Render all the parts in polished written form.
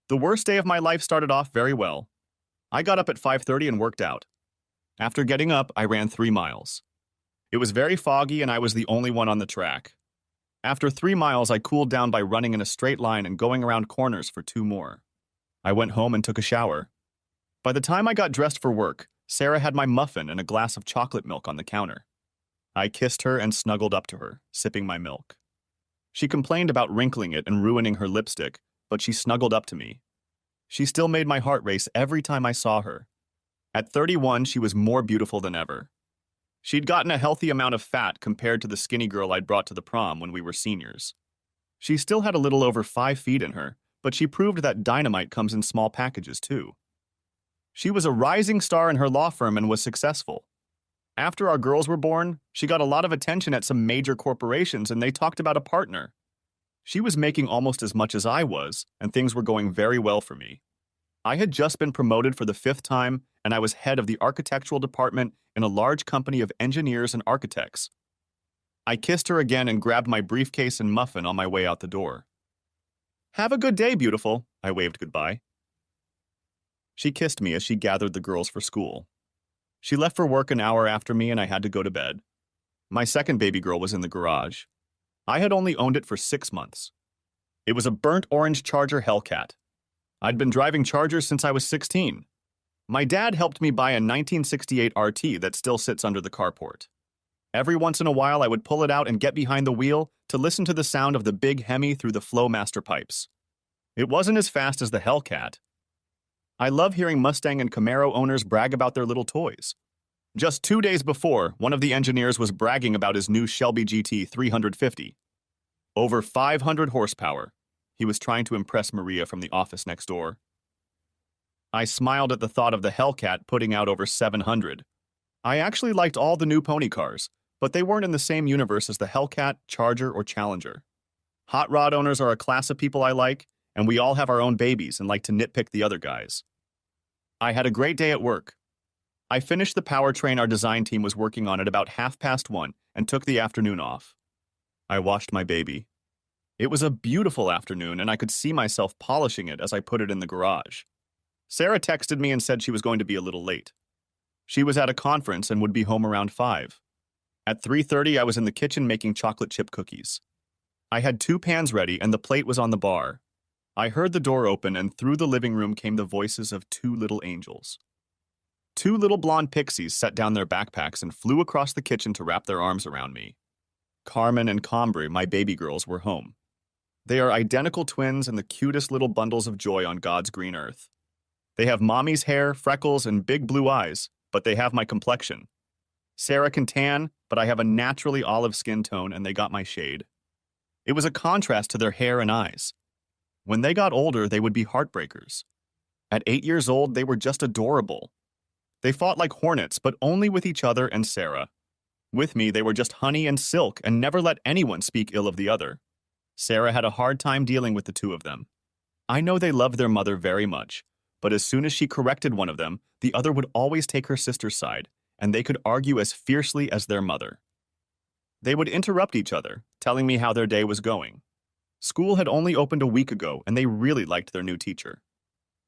The worst day of my life started off very well. I got up at 5:30 and worked out. After getting up, I ran 3 miles. It was very foggy and I was the only one on the track. After 3 miles, I cooled down by running in a straight line and going around corners for 2 more. I went home and took a shower. By the time I got dressed for work, Sarah had my muffin and a glass of chocolate milk on the counter. I kissed her and snuggled up to her, sipping my milk. She complained about wrinkling it and ruining her lipstick, but she snuggled up to me. She still made my heart race every time I saw her. At 31, she was more beautiful than ever. She'd gotten a healthy amount of fat compared to the skinny girl I'd brought to the prom when we were seniors. She still had a little over 5 feet in her, but she proved that dynamite comes in small packages too. She was a rising star in her law firm and was successful. After our girls were born, she got a lot of attention at some major corporations and they talked about a partner. She was making almost as much as I was, and things were going very well for me. I had just been promoted for the 5th time, and I was head of the architectural department in a large company of engineers and architects. I kissed her again and grabbed my briefcase and muffin on my way out the door. "Have a good day, beautiful," I waved goodbye. She kissed me as she gathered the girls for school. She left for work an hour after me and I had to go to bed. My second baby girl was in the garage. I had only owned it for 6 months. It was a burnt orange Charger Hellcat. I'd been driving Chargers since I was 16. My dad helped me buy a 1968 RT that still sits under the carport. Every once in a while I would pull it out and get behind the wheel to listen to the sound of the big Hemi through the Flowmaster pipes. It wasn't as fast as the Hellcat. I love hearing Mustang and Camaro owners brag about their little toys. Just 2 days before, one of the engineers was bragging about his new Shelby GT 350. Over 500 horsepower. He was trying to impress Maria from the office next door. I smiled at the thought of the Hellcat putting out over 700. I actually liked all the new pony cars, but they weren't in the same universe as the Hellcat, Charger, or Challenger. Hot rod owners are a class of people I like, and we all have our own babies and like to nitpick the other guys. I had a great day at work. I finished the powertrain our design team was working on at about 1:30 and took the afternoon off. I washed my baby. It was a beautiful afternoon and I could see myself polishing it as I put it in the garage. Sarah texted me and said she was going to be a little late. She was at a conference and would be home around 5. At 3:30, I was in the kitchen making chocolate chip cookies. I had 2 pans ready and the plate was on the bar. I heard the door open and through the living room came the voices of 2 little angels. 2 little blonde pixies set down their backpacks and flew across the kitchen to wrap their arms around me. Carmen and Combre, my baby girls, were home. They are identical twins and the cutest little bundles of joy on God's green earth. They have mommy's hair, freckles, and big blue eyes, but they have my complexion. Sarah can tan, but I have a naturally olive skin tone and they got my shade. It was a contrast to their hair and eyes. When they got older, they would be heartbreakers. At 8 years old, they were just adorable. They fought like hornets, but only with each other and Sarah. With me, they were just honey and silk and never let anyone speak ill of the other. Sarah had a hard time dealing with the 2 of them. I know they loved their mother very much, but as soon as she corrected one of them, the other would always take her sister's side, and they could argue as fiercely as their mother. They would interrupt each other, telling me how their day was going. School had only opened a week ago, and they really liked their new teacher.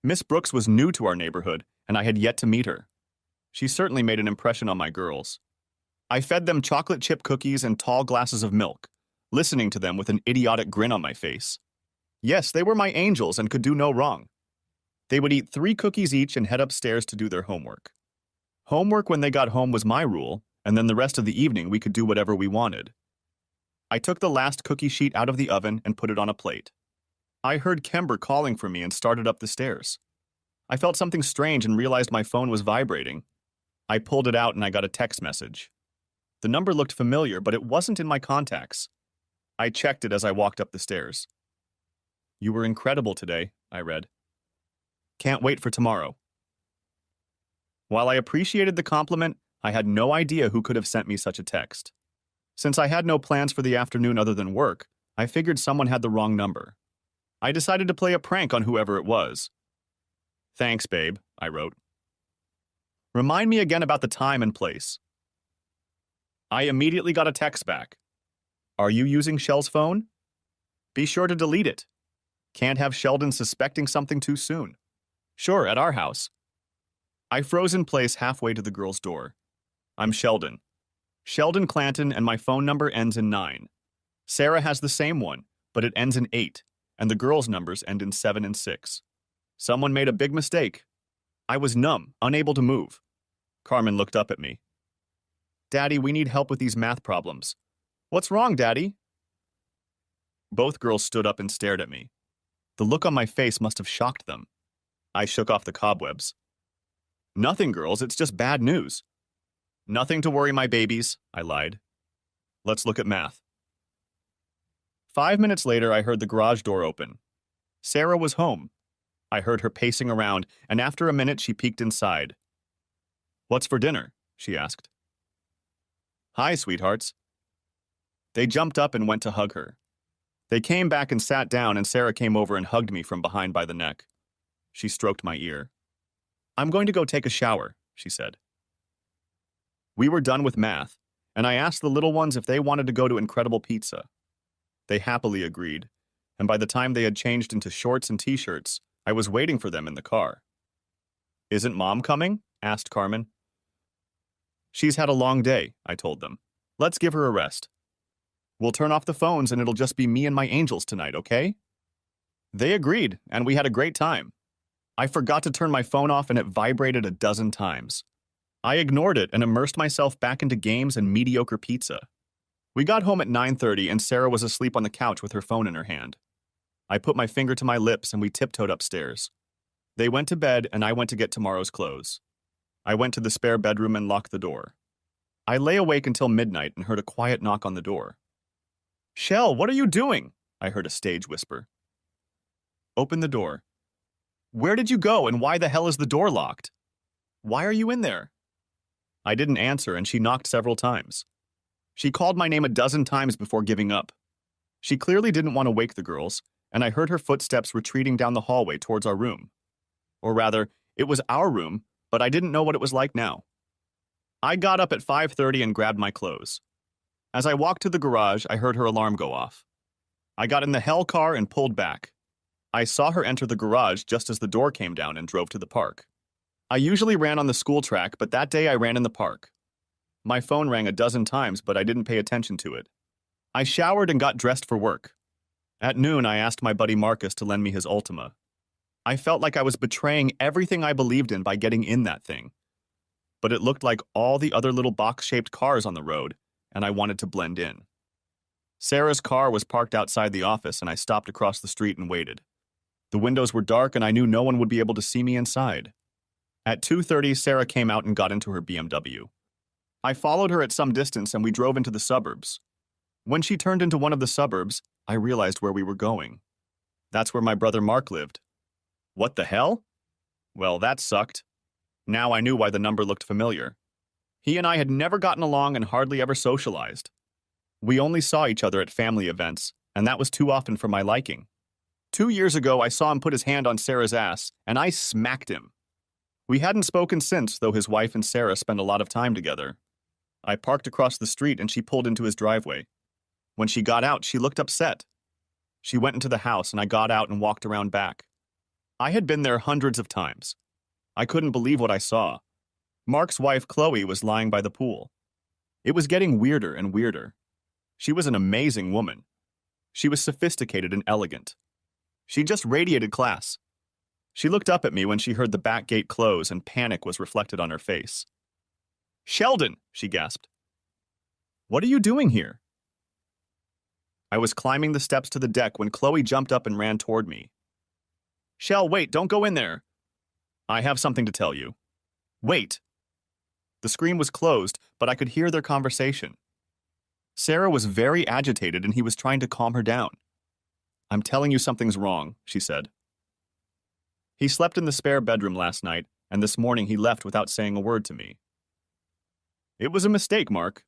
Miss Brooks was new to our neighborhood, and I had yet to meet her. She certainly made an impression on my girls. I fed them chocolate chip cookies and tall glasses of milk, listening to them with an idiotic grin on my face. Yes, they were my angels and could do no wrong. They would eat 3 cookies each and head upstairs to do their homework. Homework when they got home was my rule, and then the rest of the evening we could do whatever we wanted. I took the last cookie sheet out of the oven and put it on a plate. I heard Kember calling for me and started up the stairs. I felt something strange and realized my phone was vibrating. I pulled it out and I got a text message. The number looked familiar, but it wasn't in my contacts. I checked it as I walked up the stairs. "You were incredible today," I read. "Can't wait for tomorrow." While I appreciated the compliment, I had no idea who could have sent me such a text. Since I had no plans for the afternoon other than work, I figured someone had the wrong number. I decided to play a prank on whoever it was. "Thanks, babe," I wrote. "Remind me again about the time and place." I immediately got a text back. "Are you using Shell's phone? Be sure to delete it. Can't have Sheldon suspecting something too soon. Sure, at our house. I froze in place halfway to the girl's door. I'm Sheldon. Sheldon Clanton, and my phone number ends in 9. Sarah has the same one, but it ends in 8, and the girl's numbers end in 7 and 6. Someone made a big mistake. I was numb, unable to move. Carmen looked up at me. Daddy, we need help with these math problems. What's wrong, Daddy? Both girls stood up and stared at me. The look on my face must have shocked them. I shook off the cobwebs. Nothing, girls, it's just bad news. Nothing to worry, my babies, I lied. Let's look at math. 5 minutes later, I heard the garage door open. Sarah was home. I heard her pacing around, and after a minute, she peeked inside. What's for dinner? She asked. Hi, sweethearts. They jumped up and went to hug her. They came back and sat down, and Sarah came over and hugged me from behind by the neck. She stroked my ear. I'm going to go take a shower, she said. We were done with math, and I asked the little ones if they wanted to go to Incredible Pizza. They happily agreed, and by the time they had changed into shorts and t-shirts, I was waiting for them in the car. Isn't Mom coming? Asked Carmen. She's had a long day, I told them. Let's give her a rest. We'll turn off the phones and it'll just be me and my angels tonight, okay? They agreed, and we had a great time. I forgot to turn my phone off and it vibrated a dozen times. I ignored it and immersed myself back into games and mediocre pizza. We got home at 9:30 and Sarah was asleep on the couch with her phone in her hand. I put my finger to my lips and we tiptoed upstairs. They went to bed and I went to get tomorrow's clothes. I went to the spare bedroom and locked the door. I lay awake until midnight and heard a quiet knock on the door. Shell, what are you doing? I heard a stage whisper. Open the door. Where did you go and why the hell is the door locked? Why are you in there? I didn't answer and she knocked several times. She called my name a dozen times before giving up. She clearly didn't want to wake the girls, and I heard her footsteps retreating down the hallway towards our room. Or rather, it was our room, but I didn't know what it was like now. I got up at 5:30 and grabbed my clothes. As I walked to the garage, I heard her alarm go off. I got in the hell car and pulled back. I saw her enter the garage just as the door came down and drove to the park. I usually ran on the school track, but that day I ran in the park. My phone rang a dozen times, but I didn't pay attention to it. I showered and got dressed for work. At noon, I asked my buddy Marcus to lend me his Ultima. I felt like I was betraying everything I believed in by getting in that thing. But it looked like all the other little box-shaped cars on the road, and I wanted to blend in. Sarah's car was parked outside the office, and I stopped across the street and waited. The windows were dark, and I knew no one would be able to see me inside. At 2:30, Sarah came out and got into her BMW. I followed her at some distance, and we drove into the suburbs. When she turned into one of the suburbs, I realized where we were going. That's where my brother Mark lived. What the hell? Well, that sucked. Now I knew why the number looked familiar. He and I had never gotten along and hardly ever socialized. We only saw each other at family events, and that was too often for my liking. 2 years ago, I saw him put his hand on Sarah's ass, and I smacked him. We hadn't spoken since, though his wife and Sarah spent a lot of time together. I parked across the street and she pulled into his driveway. When she got out, she looked upset. She went into the house and I got out and walked around back. I had been there hundreds of times. I couldn't believe what I saw. Mark's wife, Chloe, was lying by the pool. It was getting weirder and weirder. She was an amazing woman. She was sophisticated and elegant. She just radiated class. She looked up at me when she heard the back gate close and panic was reflected on her face. Sheldon, she gasped. What are you doing here? I was climbing the steps to the deck when Chloe jumped up and ran toward me. Shell, wait, don't go in there. I have something to tell you. Wait. The screen was closed, but I could hear their conversation. Sarah was very agitated and he was trying to calm her down. I'm telling you something's wrong, she said. He slept in the spare bedroom last night, and this morning he left without saying a word to me. It was a mistake, Mark.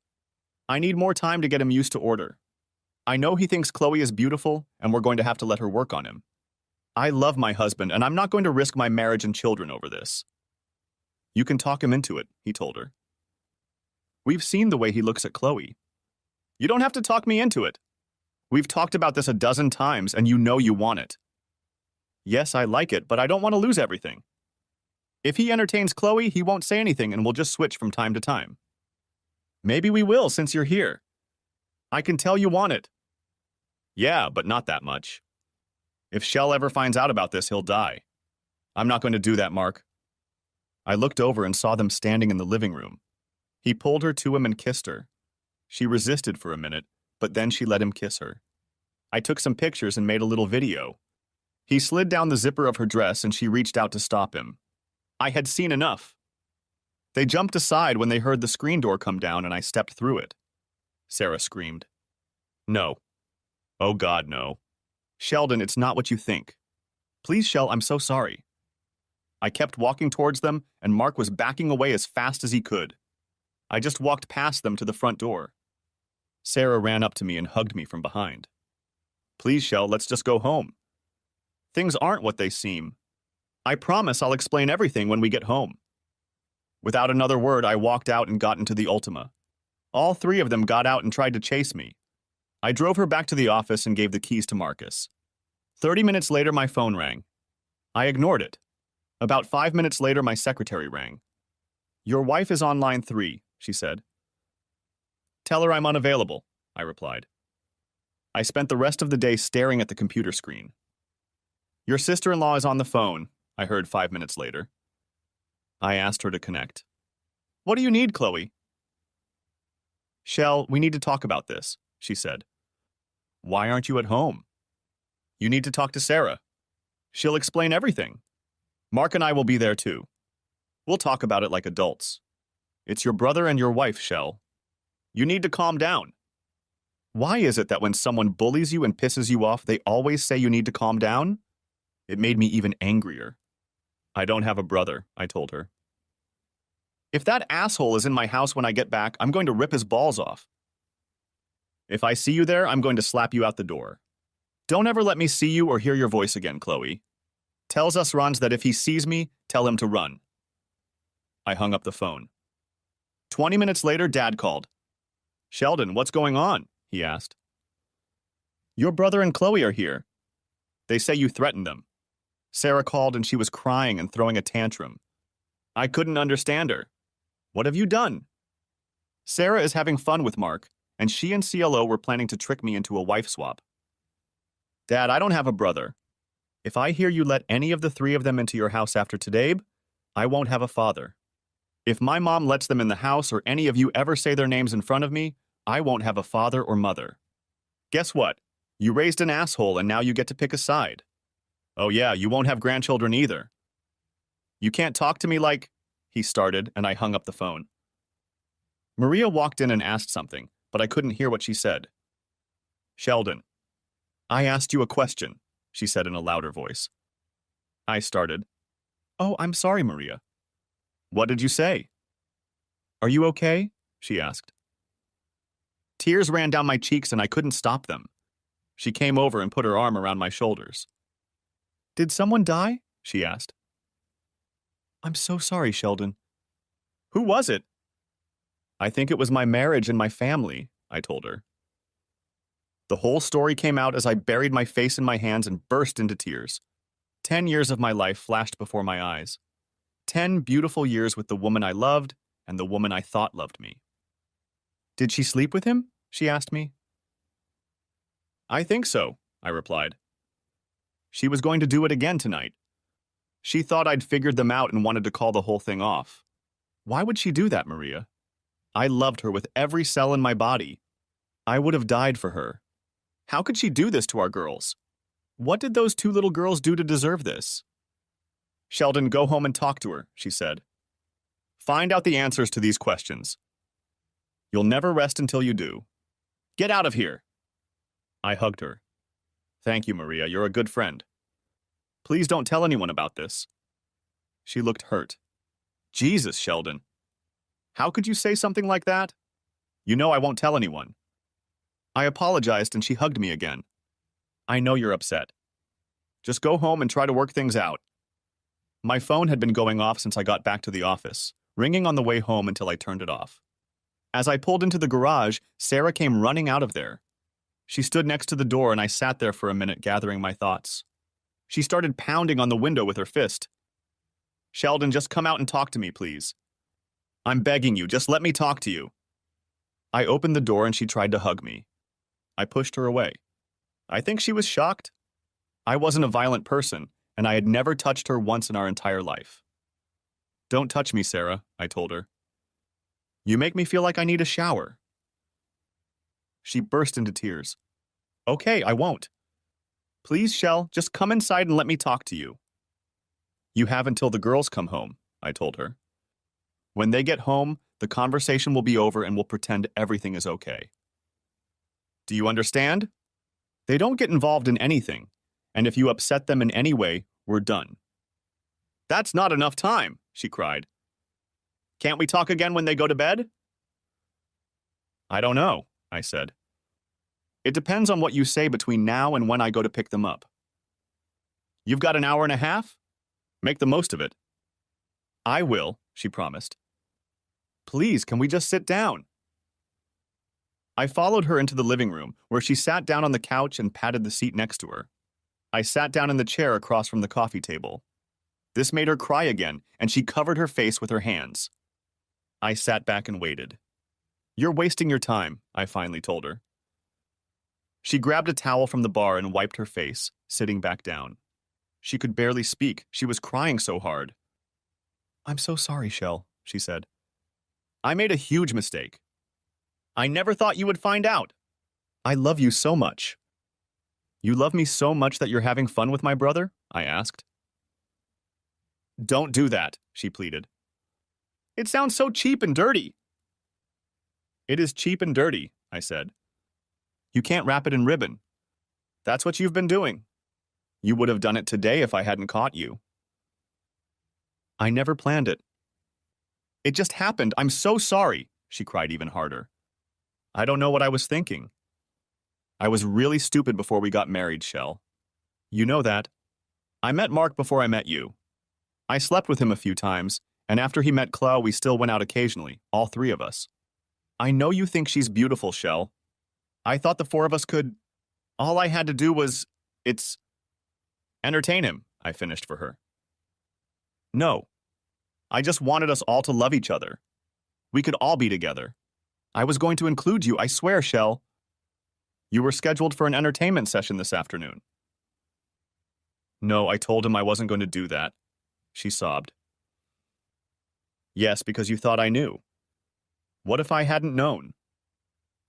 I need more time to get him used to order. I know he thinks Chloe is beautiful, and we're going to have to let her work on him. I love my husband, and I'm not going to risk my marriage and children over this. You can talk him into it, he told her. We've seen the way he looks at Chloe. You don't have to talk me into it. We've talked about this a dozen times, and you know you want it. Yes, I like it, but I don't want to lose everything. If he entertains Chloe, he won't say anything and we'll just switch from time to time. Maybe we will since you're here. I can tell you want it. Yeah, but not that much. If Shell ever finds out about this, he'll die. I'm not going to do that, Mark. I looked over and saw them standing in the living room. He pulled her to him and kissed her. She resisted for a minute, but then she let him kiss her. I took some pictures and made a little video. He slid down the zipper of her dress and she reached out to stop him. I had seen enough. They jumped aside when they heard the screen door come down and I stepped through it. Sarah screamed. No. Oh God, no. Sheldon, it's not what you think. Please, Shell, I'm so sorry. I kept walking towards them and Mark was backing away as fast as he could. I just walked past them to the front door. Sarah ran up to me and hugged me from behind. Please, Shell, let's just go home. Things aren't what they seem. I promise I'll explain everything when we get home. Without another word, I walked out and got into the Ultima. All three of them got out and tried to chase me. I drove her back to the office and gave the keys to Marcus. 30 minutes later, my phone rang. I ignored it. About 5 minutes later, my secretary rang. Your wife is on line 3, she said. Tell her I'm unavailable, I replied. I spent the rest of the day staring at the computer screen. Your sister-in-law is on the phone, I heard 5 minutes later. I asked her to connect. What do you need, Chloe? Shell, we need to talk about this, she said. Why aren't you at home? You need to talk to Sarah. She'll explain everything. Mark and I will be there too. We'll talk about it like adults. It's your brother and your wife, Shell. You need to calm down. Why is it that when someone bullies you and pisses you off, they always say you need to calm down? It made me even angrier. I don't have a brother, I told her. If that asshole is in my house when I get back, I'm going to rip his balls off. If I see you there, I'm going to slap you out the door. Don't ever let me see you or hear your voice again, Chloe. Tells us Rons that if he sees me, tell him to run. I hung up the phone. 20 minutes later, Dad called. Sheldon, what's going on? He asked. Your brother and Chloe are here. They say you threatened them. Sarah called and she was crying and throwing a tantrum. I couldn't understand her. What have you done? Sarah is having fun with Mark, and she and CLO were planning to trick me into a wife swap. Dad, I don't have a brother. If I hear you let any of the three of them into your house after today, I won't have a father. If my mom lets them in the house or any of you ever say their names in front of me, I won't have a father or mother. Guess what? You raised an asshole and now you get to pick a side. Oh yeah, you won't have grandchildren either. You can't talk to me like... He started, and I hung up the phone. Maria walked in and asked something, but I couldn't hear what she said. Sheldon, I asked you a question, she said in a louder voice. I started. Oh, I'm sorry, Maria. What did you say? Are you okay? She asked. Tears ran down my cheeks and I couldn't stop them. She came over and put her arm around my shoulders. Did someone die? She asked. I'm so sorry, Sheldon. Who was it? I think it was my marriage and my family, I told her. The whole story came out as I buried my face in my hands and burst into tears. 10 years of my life flashed before my eyes. 10 beautiful years with the woman I loved and the woman I thought loved me. Did she sleep with him? She asked me. I think so, I replied. She was going to do it again tonight. She thought I'd figured them out and wanted to call the whole thing off. Why would she do that, Maria? I loved her with every cell in my body. I would have died for her. How could she do this to our girls? What did those 2 little girls do to deserve this? Sheldon, go home and talk to her, she said. Find out the answers to these questions. You'll never rest until you do. Get out of here. I hugged her. Thank you, Maria. You're a good friend. Please don't tell anyone about this. She looked hurt. Jesus, Sheldon. How could you say something like that? You know I won't tell anyone. I apologized and she hugged me again. I know you're upset. Just go home and try to work things out. My phone had been going off since I got back to the office, ringing on the way home until I turned it off. As I pulled into the garage, Sarah came running out of there. She stood next to the door and I sat there for a minute gathering my thoughts. She started pounding on the window with her fist. Sheldon, just come out and talk to me, please. I'm begging you, just let me talk to you. I opened the door and she tried to hug me. I pushed her away. I think she was shocked. I wasn't a violent person, and I had never touched her once in our entire life. Don't touch me, Sarah, I told her. You make me feel like I need a shower. She burst into tears. Okay, I won't. Please, Shell, just come inside and let me talk to you. You have until the girls come home, I told her. When they get home, the conversation will be over and we'll pretend everything is okay. Do you understand? They don't get involved in anything, and if you upset them in any way, we're done. That's not enough time, she cried. Can't we talk again when they go to bed? I don't know, I said. It depends on what you say between now and when I go to pick them up. You've got an hour and a half? Make the most of it. I will, she promised. Please, can we just sit down? I followed her into the living room, where she sat down on the couch and patted the seat next to her. I sat down in the chair across from the coffee table. This made her cry again, and she covered her face with her hands. I sat back and waited. You're wasting your time, I finally told her. She grabbed a towel from the bar and wiped her face, sitting back down. She could barely speak. She was crying so hard. I'm so sorry, Shell, she said. I made a huge mistake. I never thought you would find out. I love you so much. You love me so much that you're having fun with my brother? I asked. Don't do that, she pleaded. It sounds so cheap and dirty. It is cheap and dirty, I said. You can't wrap it in ribbon. That's what you've been doing. You would have done it today if I hadn't caught you. I never planned it. It just happened. I'm so sorry, she cried even harder. I don't know what I was thinking. I was really stupid before we got married, Shell. You know that. I met Mark before I met you. I slept with him a few times, and after he met Chloe, we still went out occasionally, all three of us. I know you think she's beautiful, Shell. I thought the four of us could... All I had to do was... entertain him, I finished for her. No. I just wanted us all to love each other. We could all be together. I was going to include you, I swear, Shell. You were scheduled for an entertainment session this afternoon. No, I told him I wasn't going to do that. She sobbed. Yes, because you thought I knew. What if I hadn't known?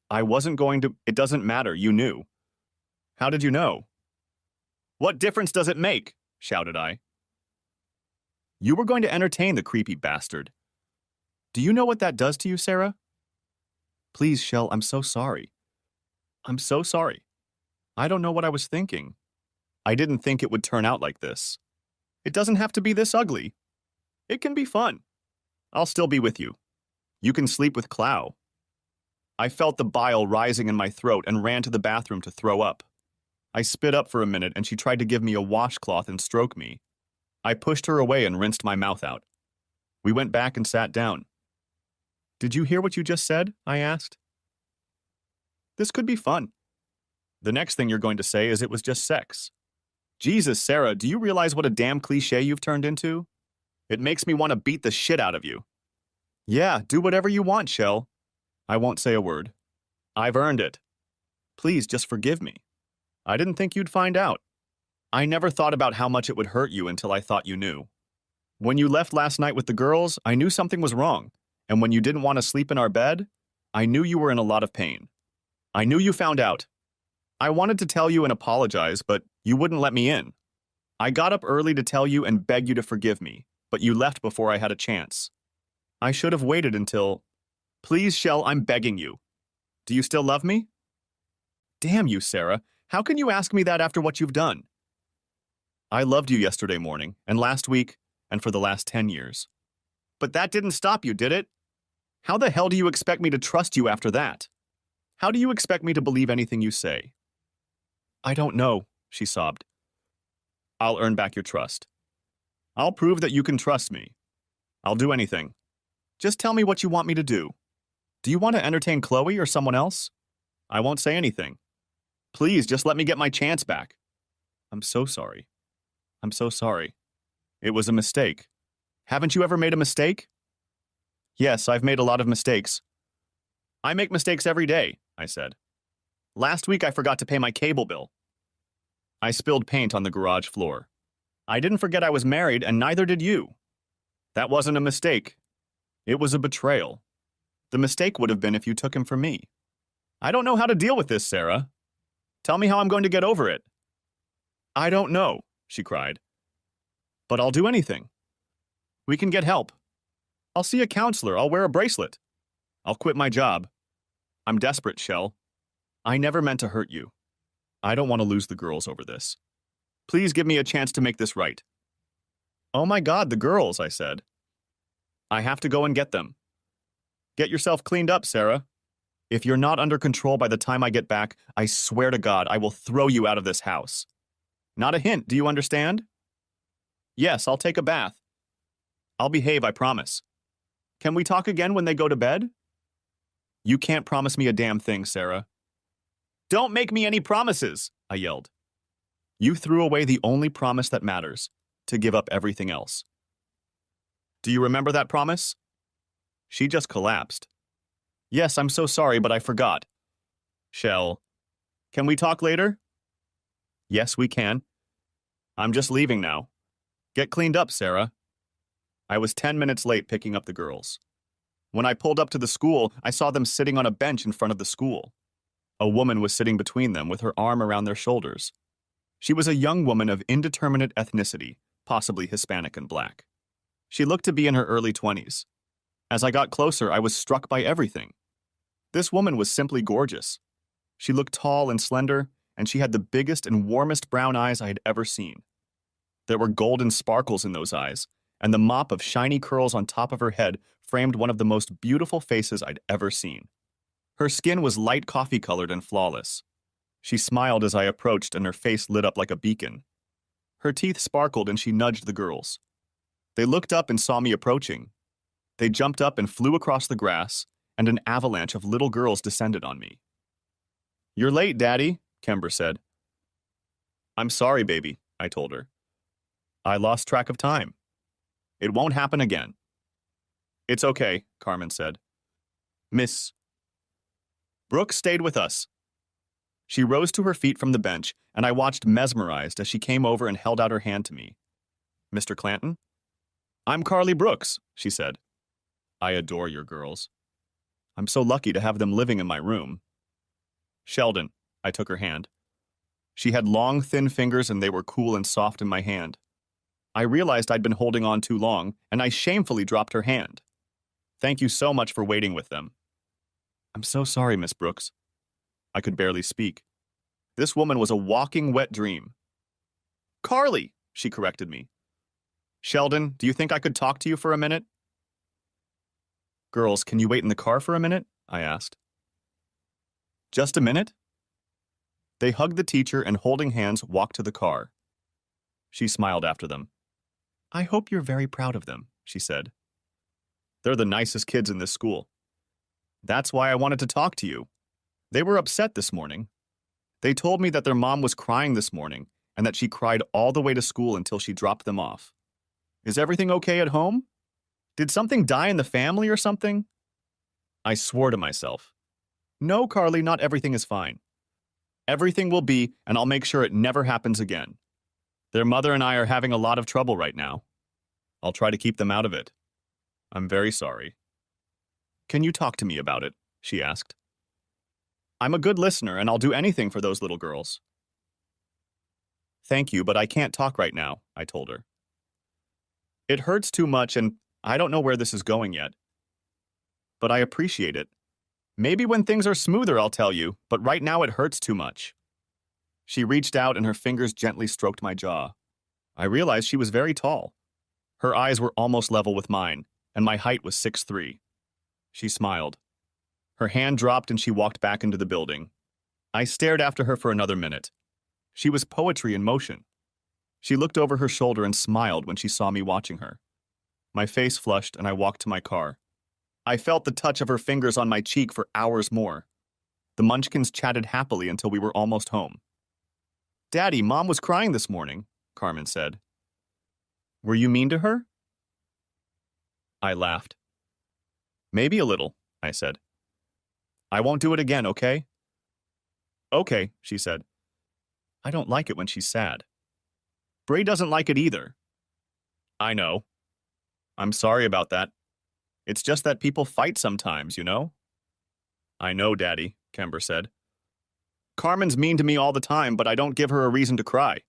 I wasn't going to... It doesn't matter, you knew. How did you know? What difference does it make? Shouted I. You were going to entertain the creepy bastard. Do you know what that does to you, Sarah? Please, Shell, I'm so sorry. I'm so sorry. I don't know what I was thinking. I didn't think it would turn out like this. It doesn't have to be this ugly. It can be fun. I'll still be with you. You can sleep with Chloe. I felt the bile rising in my throat and ran to the bathroom to throw up. I spit up for a minute and she tried to give me a washcloth and stroke me. I pushed her away and rinsed my mouth out. We went back and sat down. Did you hear what you just said? I asked. This could be fun. The next thing you're going to say is it was just sex. Jesus, Sarah, do you realize what a damn cliche you've turned into? It makes me want to beat the shit out of you. Yeah, do whatever you want, Shell. I won't say a word. I've earned it. Please, just forgive me. I didn't think you'd find out. I never thought about how much it would hurt you until I thought you knew. When you left last night with the girls, I knew something was wrong. And when you didn't want to sleep in our bed, I knew you were in a lot of pain. I knew you found out. I wanted to tell you and apologize, but you wouldn't let me in. I got up early to tell you and beg you to forgive me, but you left before I had a chance. I should have waited until... Please, Shell, I'm begging you. Do you still love me? Damn you, Sarah. How can you ask me that after what you've done? I loved you yesterday morning, and last week, and for the last 10 years. But that didn't stop you, did it? How the hell do you expect me to trust you after that? How do you expect me to believe anything you say? I don't know, she sobbed. I'll earn back your trust. I'll prove that you can trust me. I'll do anything. Just tell me what you want me to do. Do you want to entertain Chloe or someone else? I won't say anything. Please, just let me get my chance back. I'm so sorry. I'm so sorry. It was a mistake. Haven't you ever made a mistake? Yes, I've made a lot of mistakes. I make mistakes every day, I said. Last week I forgot to pay my cable bill. I spilled paint on the garage floor. I didn't forget I was married, and neither did you. That wasn't a mistake. It was a betrayal. The mistake would have been if you took him from me. I don't know how to deal with this, Sarah. Tell me how I'm going to get over it. I don't know, she cried. But I'll do anything. We can get help. I'll see a counselor. I'll wear a bracelet. I'll quit my job. I'm desperate, Shell. I never meant to hurt you. I don't want to lose the girls over this. Please give me a chance to make this right. Oh my God, the girls, I said. I have to go and get them. Get yourself cleaned up, Sarah. If you're not under control by the time I get back, I swear to God, I will throw you out of this house. Not a hint, do you understand? Yes, I'll take a bath. I'll behave, I promise. Can we talk again when they go to bed? You can't promise me a damn thing, Sarah. Don't make me any promises, I yelled. You threw away the only promise that matters, to give up everything else. Do you remember that promise? She just collapsed. Yes, I'm so sorry, but I forgot. Shell, can we talk later? Yes, we can. I'm just leaving now. Get cleaned up, Sarah. I was 10 minutes late picking up the girls. When I pulled up to the school, I saw them sitting on a bench in front of the school. A woman was sitting between them with her arm around their shoulders. She was a young woman of indeterminate ethnicity, possibly Hispanic and black. She looked to be in her early 20s. As I got closer, I was struck by everything. This woman was simply gorgeous. She looked tall and slender, and she had the biggest and warmest brown eyes I had ever seen. There were golden sparkles in those eyes, and the mop of shiny curls on top of her head framed one of the most beautiful faces I'd ever seen. Her skin was light coffee-colored and flawless. She smiled as I approached, and her face lit up like a beacon. Her teeth sparkled, and she nudged the girls. They looked up and saw me approaching. They jumped up and flew across the grass, and an avalanche of little girls descended on me. You're late, Daddy, Kember said. I'm sorry, baby, I told her. I lost track of time. It won't happen again. It's okay, Carmen said. Miss Brooks stayed with us. She rose to her feet from the bench, and I watched mesmerized as she came over and held out her hand to me. Mr. Clanton? I'm Carly Brooks, she said. I adore your girls. I'm so lucky to have them living in my room. Sheldon, I took her hand. She had long, thin fingers, and they were cool and soft in my hand. I realized I'd been holding on too long, and I shamefully dropped her hand. Thank you so much for waiting with them. I'm so sorry, Miss Brooks. I could barely speak. This woman was a walking wet dream. Carly, she corrected me. Sheldon, do you think I could talk to you for a minute? Girls, can you wait in the car for a minute? I asked. Just a minute? They hugged the teacher and, holding hands, walked to the car. She smiled after them. I hope you're very proud of them, she said. They're the nicest kids in this school. That's why I wanted to talk to you. They were upset this morning. They told me that their mom was crying this morning and that she cried all the way to school until she dropped them off. Is everything okay at home? Did something die in the family or something? I swore to myself. No, Carly, not everything is fine. Everything will be, and I'll make sure it never happens again. Their mother and I are having a lot of trouble right now. I'll try to keep them out of it. I'm very sorry. Can you talk to me about it? She asked. I'm a good listener, and I'll do anything for those little girls. Thank you, but I can't talk right now, I told her. It hurts too much, and I don't know where this is going yet. But I appreciate it. Maybe when things are smoother, I'll tell you, but right now it hurts too much. She reached out, and her fingers gently stroked my jaw. I realized she was very tall. Her eyes were almost level with mine, and my height was 6'3". She smiled. Her hand dropped, and she walked back into the building. I stared after her for another minute. She was poetry in motion. She looked over her shoulder and smiled when she saw me watching her. My face flushed, and I walked to my car. I felt the touch of her fingers on my cheek for hours more. The Munchkins chatted happily until we were almost home. Daddy, Mom was crying this morning, Carmen said. Were you mean to her? I laughed. Maybe a little, I said. I won't do it again, okay? Okay, she said. I don't like it when she's sad. Bray doesn't like it either. I know. I'm sorry about that. It's just that people fight sometimes, you know? I know, Daddy, Kember said. Carmen's mean to me all the time, but I don't give her a reason to cry.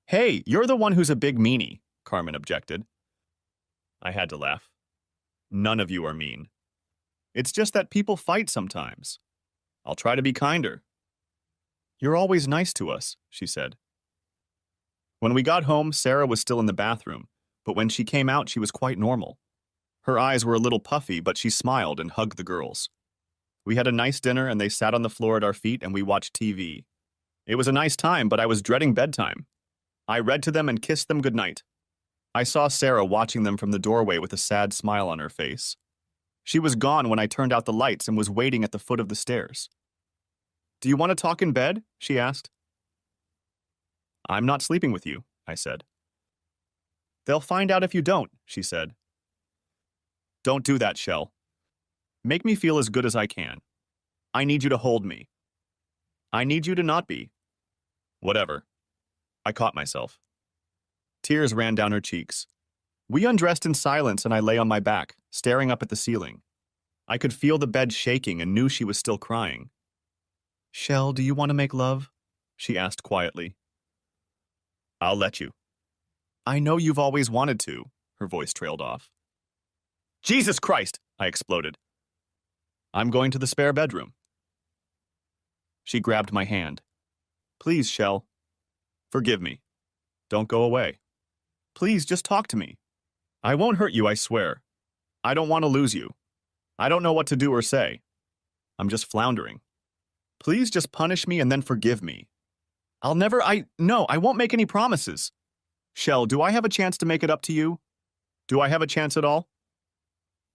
Hey, you're the one who's a big meanie, Carmen objected. I had to laugh. None of you are mean. It's just that people fight sometimes. I'll try to be kinder. You're always nice to us, she said. When we got home, Sarah was still in the bathroom, but when she came out, she was quite normal. Her eyes were a little puffy, but she smiled and hugged the girls. We had a nice dinner and they sat on the floor at our feet and we watched TV. It was a nice time, but I was dreading bedtime. I read to them and kissed them goodnight. I saw Sarah watching them from the doorway with a sad smile on her face. She was gone when I turned out the lights and was waiting at the foot of the stairs. Do you want to talk in bed? She asked. I'm not sleeping with you, I said. They'll find out if you don't, she said. Don't do that, Shell. Make me feel as good as I can. I need you to hold me. I need you to not be. Whatever. I caught myself. Tears ran down her cheeks. We undressed in silence and I lay on my back, staring up at the ceiling. I could feel the bed shaking and knew she was still crying. Shell, do you want to make love? She asked quietly. I'll let you. I know you've always wanted to, her voice trailed off. Jesus Christ, I exploded. I'm going to the spare bedroom. She grabbed my hand. Please, Shell. Forgive me. Don't go away. Please, just talk to me. I won't hurt you, I swear. I don't want to lose you. I don't know what to do or say. I'm just floundering. Please just punish me and then forgive me. No, I won't make any promises. Shell, do I have a chance to make it up to you? Do I have a chance at all?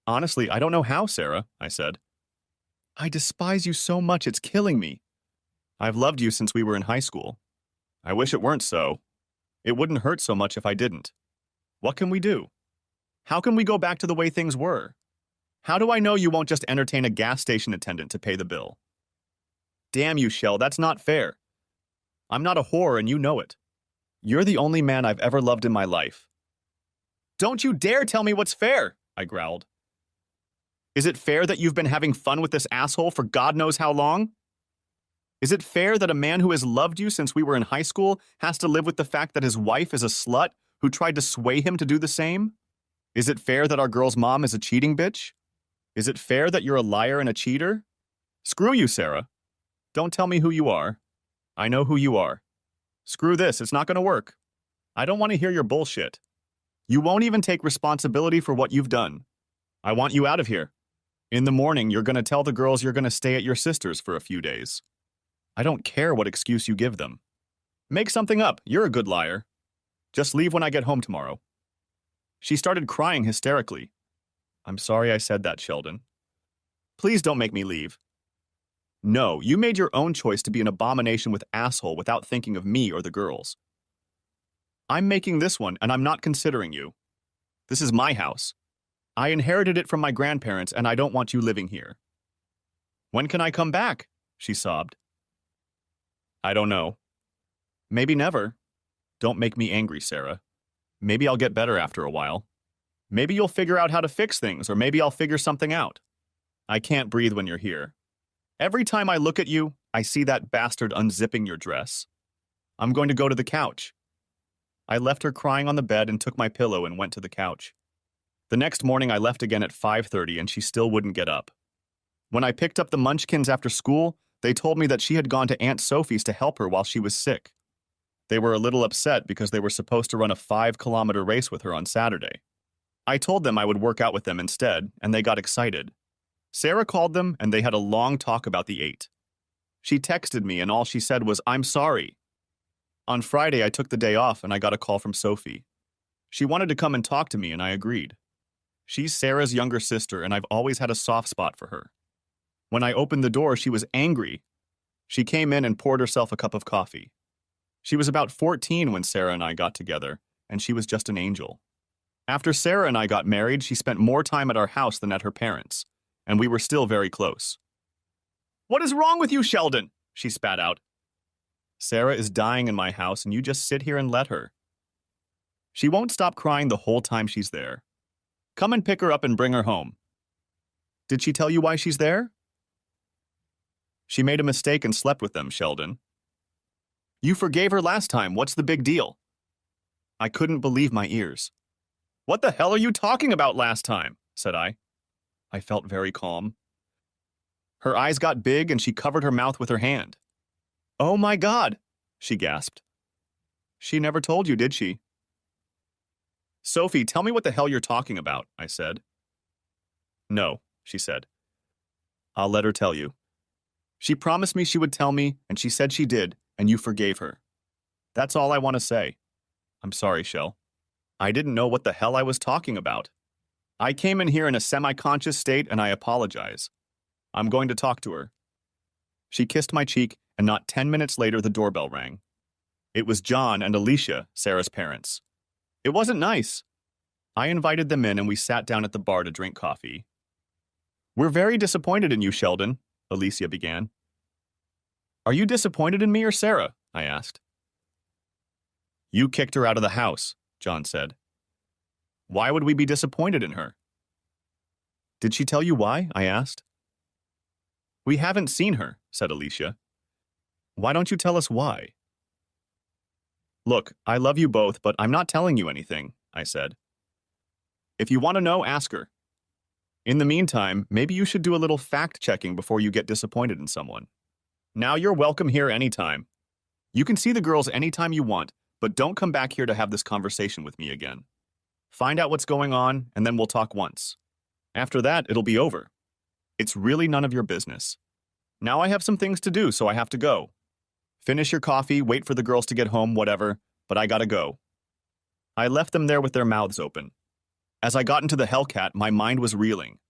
Honestly, I don't know how, Sarah, I said. I despise you so much, it's killing me. I've loved you since we were in high school. I wish it weren't so. It wouldn't hurt so much if I didn't. What can we do? How can we go back to the way things were? How do I know you won't just entertain a gas station attendant to pay the bill? Damn you, Shell, that's not fair. I'm not a whore and you know it. You're the only man I've ever loved in my life. Don't you dare tell me what's fair, I growled. Is it fair that you've been having fun with this asshole for God knows how long? Is it fair that a man who has loved you since we were in high school has to live with the fact that his wife is a slut who tried to sway him to do the same? Is it fair that our girl's mom is a cheating bitch? Is it fair that you're a liar and a cheater? Screw you, Sarah. Don't tell me who you are. I know who you are. Screw this, it's not going to work. I don't want to hear your bullshit. You won't even take responsibility for what you've done. I want you out of here. In the morning, you're going to tell the girls you're going to stay at your sister's for a few days. I don't care what excuse you give them. Make something up, you're a good liar. Just leave when I get home tomorrow. She started crying hysterically. I'm sorry I said that, Sheldon. Please don't make me leave. No, you made your own choice to be an abomination with asshole without thinking of me or the girls. I'm making this one, and I'm not considering you. This is my house. I inherited it from my grandparents, and I don't want you living here. When can I come back? She sobbed. I don't know. Maybe never. Don't make me angry, Sarah. Maybe I'll get better after a while. Maybe you'll figure out how to fix things, or maybe I'll figure something out. I can't breathe when you're here. Every time I look at you, I see that bastard unzipping your dress. I'm going to go to the couch. I left her crying on the bed and took my pillow and went to the couch. The next morning I left again at 5:30 and she still wouldn't get up. When I picked up the Munchkins after school, they told me that she had gone to Aunt Sophie's to help her while she was sick. They were a little upset because they were supposed to run a 5-kilometer race with her on Saturday. I told them I would work out with them instead, and they got excited. Sarah called them, and they had a long talk about the 8. She texted me, and all she said was, "I'm sorry." On Friday, I took the day off, and I got a call from Sophie. She wanted to come and talk to me, and I agreed. She's Sarah's younger sister, and I've always had a soft spot for her. When I opened the door, she was angry. She came in and poured herself a cup of coffee. She was about 14 when Sarah and I got together, and she was just an angel. After Sarah and I got married, she spent more time at our house than at her parents', and we were still very close. "What is wrong with you, Sheldon?" she spat out. "Sarah is dying in my house, and you just sit here and let her. She won't stop crying the whole time she's there. Come and pick her up and bring her home." "Did she tell you why she's there?" "She made a mistake and slept with them, Sheldon." "You forgave her last time. What's the big deal?" I couldn't believe my ears. "What the hell are you talking about last time?" said I. I felt very calm. Her eyes got big and she covered her mouth with her hand. "Oh my God," she gasped. "She never told you, did she?" "Sophie, tell me what the hell you're talking about," I said. "No," she said. "I'll let her tell you. She promised me she would tell me, and she said she did, and you forgave her. That's all I want to say. I'm sorry, Shell. I didn't know what the hell I was talking about. I came in here in a semi-conscious state, and I apologize. I'm going to talk to her." She kissed my cheek, and not 10 minutes later the doorbell rang. It was John and Alicia, Sarah's parents. It wasn't nice. I invited them in, and we sat down at the bar to drink coffee. "We're very disappointed in you, Sheldon," Alicia began. "Are you disappointed in me or Sarah?" I asked. "You kicked her out of the house," John said. "Why would we be disappointed in her?" "Did she tell you why?" I asked. "We haven't seen her," said Alicia. "Why don't you tell us why?" "Look, I love you both, but I'm not telling you anything," I said. "If you want to know, ask her. In the meantime, maybe you should do a little fact-checking before you get disappointed in someone. Now you're welcome here anytime. You can see the girls anytime you want, but don't come back here to have this conversation with me again. Find out what's going on, and then we'll talk once. After that, it'll be over. It's really none of your business. Now I have some things to do, so I have to go. Finish your coffee, wait for the girls to get home, whatever, but I gotta go." I left them there with their mouths open. As I got into the Hellcat, my mind was reeling.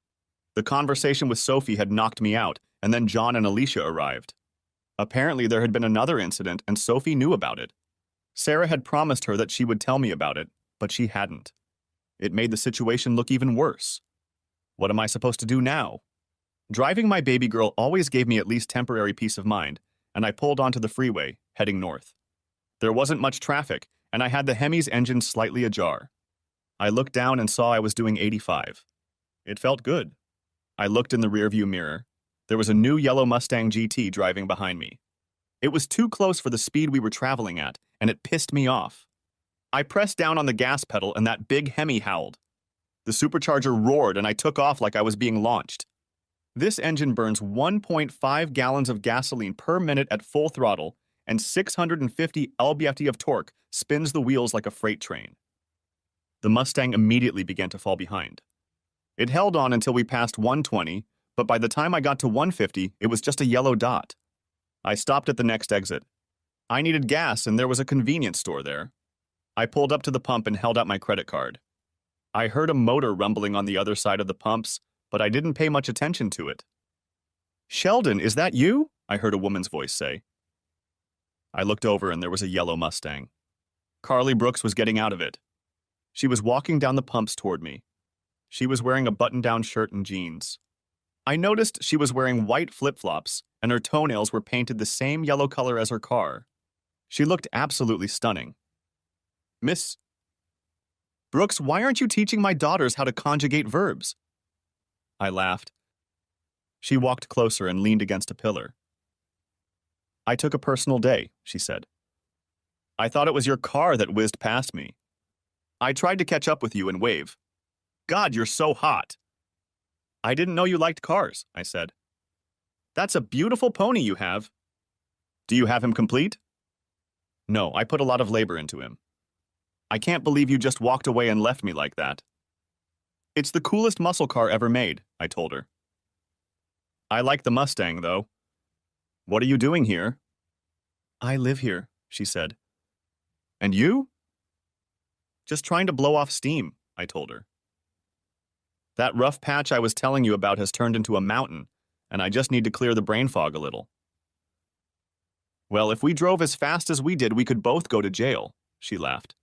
The conversation with Sophie had knocked me out, and then John and Alicia arrived. Apparently there had been another incident, and Sophie knew about it. Sarah had promised her that she would tell me about it, but she hadn't. It made the situation look even worse. What am I supposed to do now? Driving my baby girl always gave me at least temporary peace of mind, and I pulled onto the freeway, heading north. There wasn't much traffic, and I had the Hemi's engine slightly ajar. I looked down and saw I was doing 85. It felt good. I looked in the rearview mirror. There was a new yellow Mustang GT driving behind me. It was too close for the speed we were traveling at, and it pissed me off. I pressed down on the gas pedal, and that big Hemi howled. The supercharger roared, and I took off like I was being launched. This engine burns 1.5 gallons of gasoline per minute at full throttle, and 650 lb-ft of torque spins the wheels like a freight train. The Mustang immediately began to fall behind. It held on until we passed 120, but by the time I got to 150, it was just a yellow dot. I stopped at the next exit. I needed gas, and there was a convenience store there. I pulled up to the pump and held out my credit card. I heard a motor rumbling on the other side of the pumps, but I didn't pay much attention to it. "Sheldon, is that you?" I heard a woman's voice say. I looked over, and there was a yellow Mustang. Carly Brooks was getting out of it. She was walking down the pumps toward me. She was wearing a button-down shirt and jeans. I noticed she was wearing white flip-flops, and her toenails were painted the same yellow color as her car. She looked absolutely stunning. "Miss Brooks, why aren't you teaching my daughters how to conjugate verbs?" I laughed. She walked closer and leaned against a pillar. "I took a personal day," she said. "I thought it was your car that whizzed past me. I tried to catch up with you and wave. God, you're so hot." "I didn't know you liked cars," I said. "That's a beautiful pony you have." "Do you have him complete?" "No, I put a lot of labor into him." "I can't believe you just walked away and left me like that." "It's the coolest muscle car ever made," I told her. "I like the Mustang, though." "What are you doing here?" "I live here," she said. "And you?" "Just trying to blow off steam," I told her. "That rough patch I was telling you about has turned into a mountain, and I just need to clear the brain fog a little." "Well, if we drove as fast as we did, we could both go to jail," she laughed.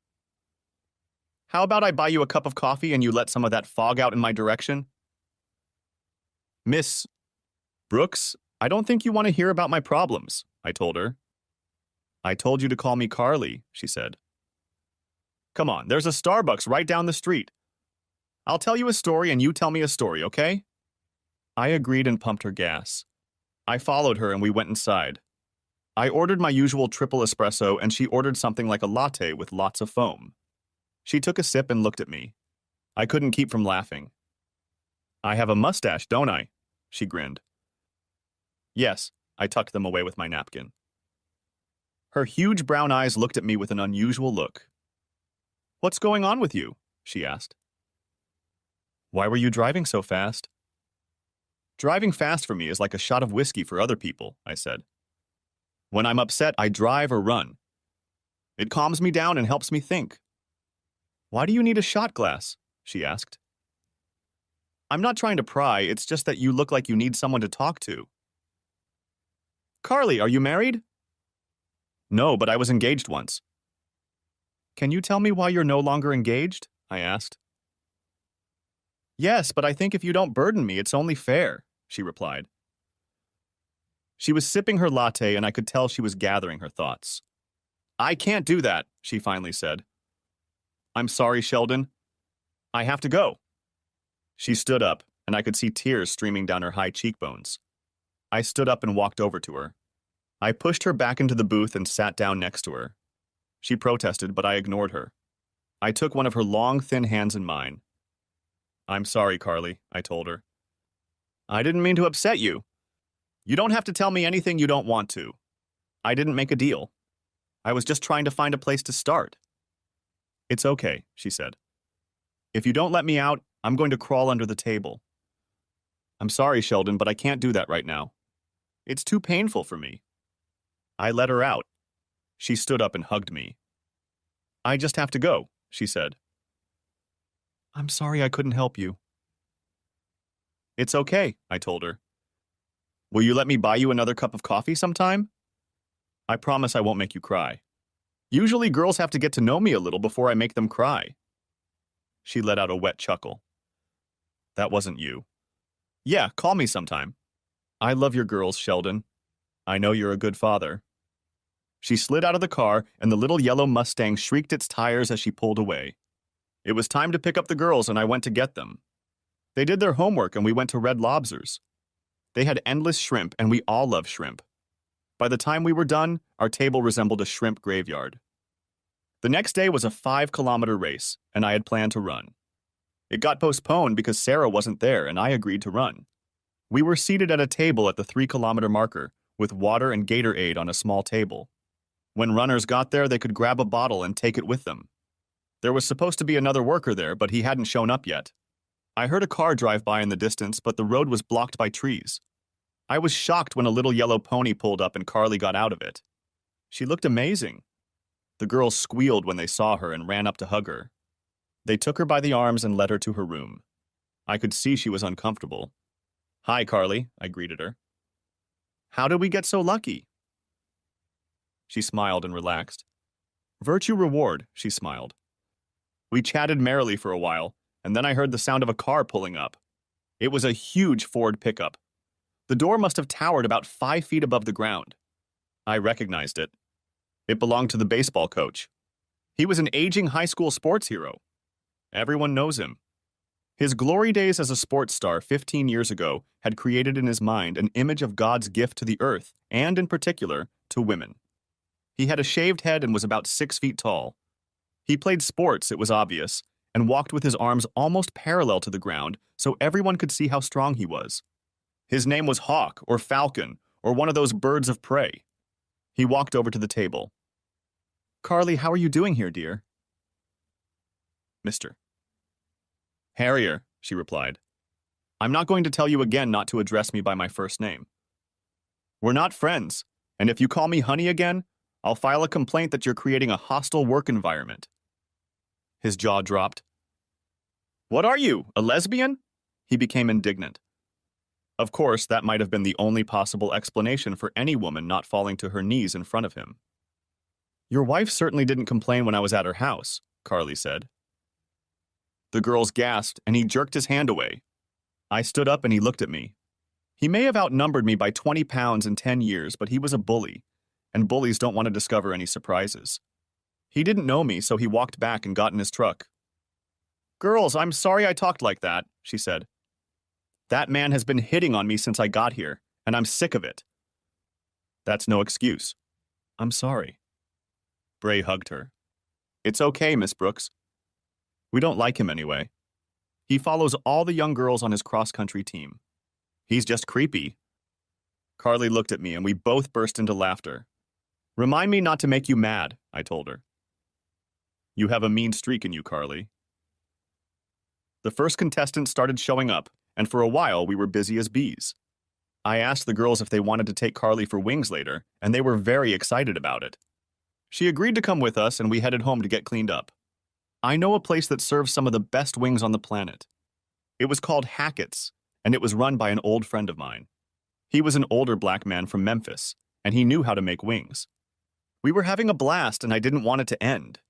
How about I buy you a cup of coffee and you let some of that fog out in my direction? Miss Brooks, I don't think you want to hear about my problems, I told her. I told you to call me Carly, she said. Come on, there's a Starbucks right down the street. I'll tell you a story and you tell me a story, okay? I agreed and pumped her gas. I followed her and we went inside. I ordered my usual triple espresso and she ordered something like a latte with lots of foam. She took a sip and looked at me. I couldn't keep from laughing. I have a mustache, don't I? She grinned. Yes, I tucked them away with my napkin. Her huge brown eyes looked at me with an unusual look. What's going on with you? She asked. Why were you driving so fast? Driving fast for me is like a shot of whiskey for other people, I said. When I'm upset, I drive or run. It calms me down and helps me think. Why do you need a shot glass? She asked. I'm not trying to pry, it's just that you look like you need someone to talk to. Carly, are you married? No, but I was engaged once. Can you tell me why you're no longer engaged? I asked. Yes, but I think if you don't burden me, it's only fair, she replied. She was sipping her latte and I could tell she was gathering her thoughts. I can't do that, she finally said. I'm sorry, Sheldon. I have to go. She stood up, and I could see tears streaming down her high cheekbones. I stood up and walked over to her. I pushed her back into the booth and sat down next to her. She protested, but I ignored her. I took one of her long, thin hands in mine. I'm sorry, Carly, I told her. I didn't mean to upset you. You don't have to tell me anything you don't want to. I didn't make a deal. I was just trying to find a place to start. It's okay, she said. If you don't let me out, I'm going to crawl under the table. I'm sorry, Sheldon, but I can't do that right now. It's too painful for me. I let her out. She stood up and hugged me. I just have to go, she said. I'm sorry I couldn't help you. It's okay, I told her. Will you let me buy you another cup of coffee sometime? I promise I won't make you cry. Usually girls have to get to know me a little before I make them cry. She let out a wet chuckle. That wasn't you. Yeah, call me sometime. I love your girls, Sheldon. I know you're a good father. She slid out of the car, and the little yellow Mustang shrieked its tires as she pulled away. It was time to pick up the girls, and I went to get them. They did their homework, and we went to Red Lobster's. They had endless shrimp, and we all love shrimp. By the time we were done, our table resembled a shrimp graveyard. The next day was a 5-kilometer race, and I had planned to run. It got postponed because Sarah wasn't there, and I agreed to run. We were seated at a table at the 3-kilometer marker, with water and Gatorade on a small table. When runners got there, they could grab a bottle and take it with them. There was supposed to be another worker there, but he hadn't shown up yet. I heard a car drive by in the distance, but the road was blocked by trees. I was shocked when a little yellow pony pulled up and Carly got out of it. She looked amazing. The girls squealed when they saw her and ran up to hug her. They took her by the arms and led her to her room. I could see she was uncomfortable. Hi, Carly, I greeted her. How did we get so lucky? She smiled and relaxed. Virtue reward, she smiled. We chatted merrily for a while, and then I heard the sound of a car pulling up. It was a huge Ford pickup. The door must have towered about 5 feet above the ground. I recognized it. It belonged to the baseball coach. He was an aging high school sports hero. Everyone knows him. His glory days as a sports star 15 years ago had created in his mind an image of God's gift to the earth, and in particular, to women. He had a shaved head and was about 6 feet tall. He played sports, it was obvious, and walked with his arms almost parallel to the ground so everyone could see how strong he was. His name was Hawk or Falcon or one of those birds of prey. He walked over to the table. Carly, how are you doing here, dear? Mister. Harrier, she replied. I'm not going to tell you again not to address me by my first name. We're not friends, and if you call me honey again, I'll file a complaint that you're creating a hostile work environment. His jaw dropped. What are you, a lesbian? He became indignant. Of course, that might have been the only possible explanation for any woman not falling to her knees in front of him. Your wife certainly didn't complain when I was at her house, Carly said. The girls gasped, and he jerked his hand away. I stood up and he looked at me. He may have outnumbered me by 20 pounds in 10 years, but he was a bully, and bullies don't want to discover any surprises. He didn't know me, so he walked back and got in his truck. "Girls, I'm sorry I talked like that," she said. "That man has been hitting on me since I got here, and I'm sick of it." "That's no excuse." "I'm sorry." Bray hugged her. "It's okay, Miss Brooks. We don't like him anyway. He follows all the young girls on his cross-country team. He's just creepy." Carly looked at me, and we both burst into laughter. "Remind me not to make you mad," I told her. "You have a mean streak in you, Carly." The first contestants started showing up, and for a while we were busy as bees. I asked the girls if they wanted to take Carly for wings later, and they were very excited about it. She agreed to come with us, and we headed home to get cleaned up. I know a place that serves some of the best wings on the planet. It was called Hackett's, and it was run by an old friend of mine. He was an older black man from Memphis, and he knew how to make wings. We were having a blast, and I didn't want it to end.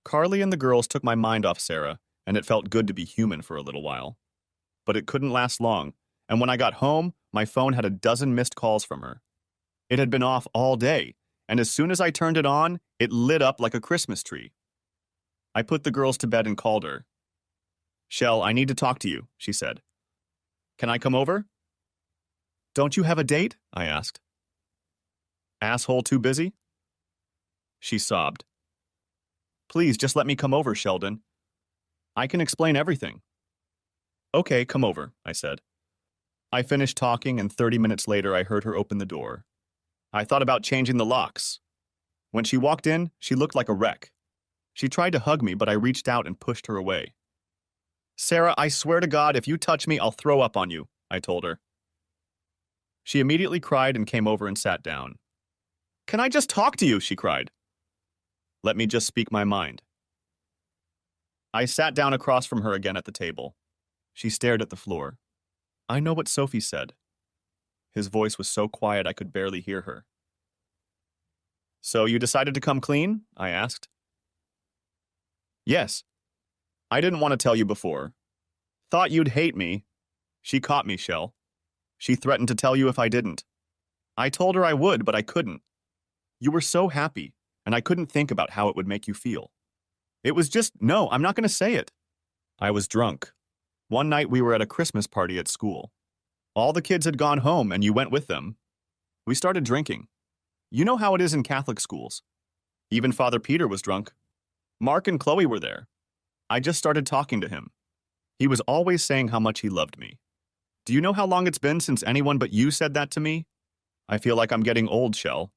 Carly and the girls took my mind off Sarah, and it felt good to be human for a little while. But it couldn't last long, and when I got home, my phone had a dozen missed calls from her. It had been off all day, and as soon as I turned it on, it lit up like a Christmas tree. I put the girls to bed and called her. "Shell, I need to talk to you," she said. "Can I come over?" "Don't you have a date?" I asked. "Asshole too busy?" She sobbed. "Please, just let me come over, Sheldon. I can explain everything." "Okay, come over," I said. I finished talking, and 30 minutes later I heard her open the door. I thought about changing the locks. When she walked in, she looked like a wreck. She tried to hug me, but I reached out and pushed her away. "Sarah, I swear to God, if you touch me, I'll throw up on you," I told her. She immediately cried and came over and sat down. "Can I just talk to you?" she cried. "Let me just speak my mind." I sat down across from her again at the table. She stared at the floor. "I know what Sophie said." His voice was so quiet I could barely hear her. "So you decided to come clean?" I asked. "Yes. I didn't want to tell you before. Thought you'd hate me." She caught me, Shell. "She threatened to tell you if I didn't. I told her I would, but I couldn't. You were so happy, and I couldn't think about how it would make you feel. It was just, no, I'm not going to say it." I was drunk. One night we were at a Christmas party at school. All the kids had gone home, and you went with them. We started drinking. You know how it is in Catholic schools. Even Father Peter was drunk. Mark and Chloe were there. I just started talking to him. He was always saying how much he loved me. Do you know how long it's been since anyone but you said that to me? I feel like I'm getting old, Shell.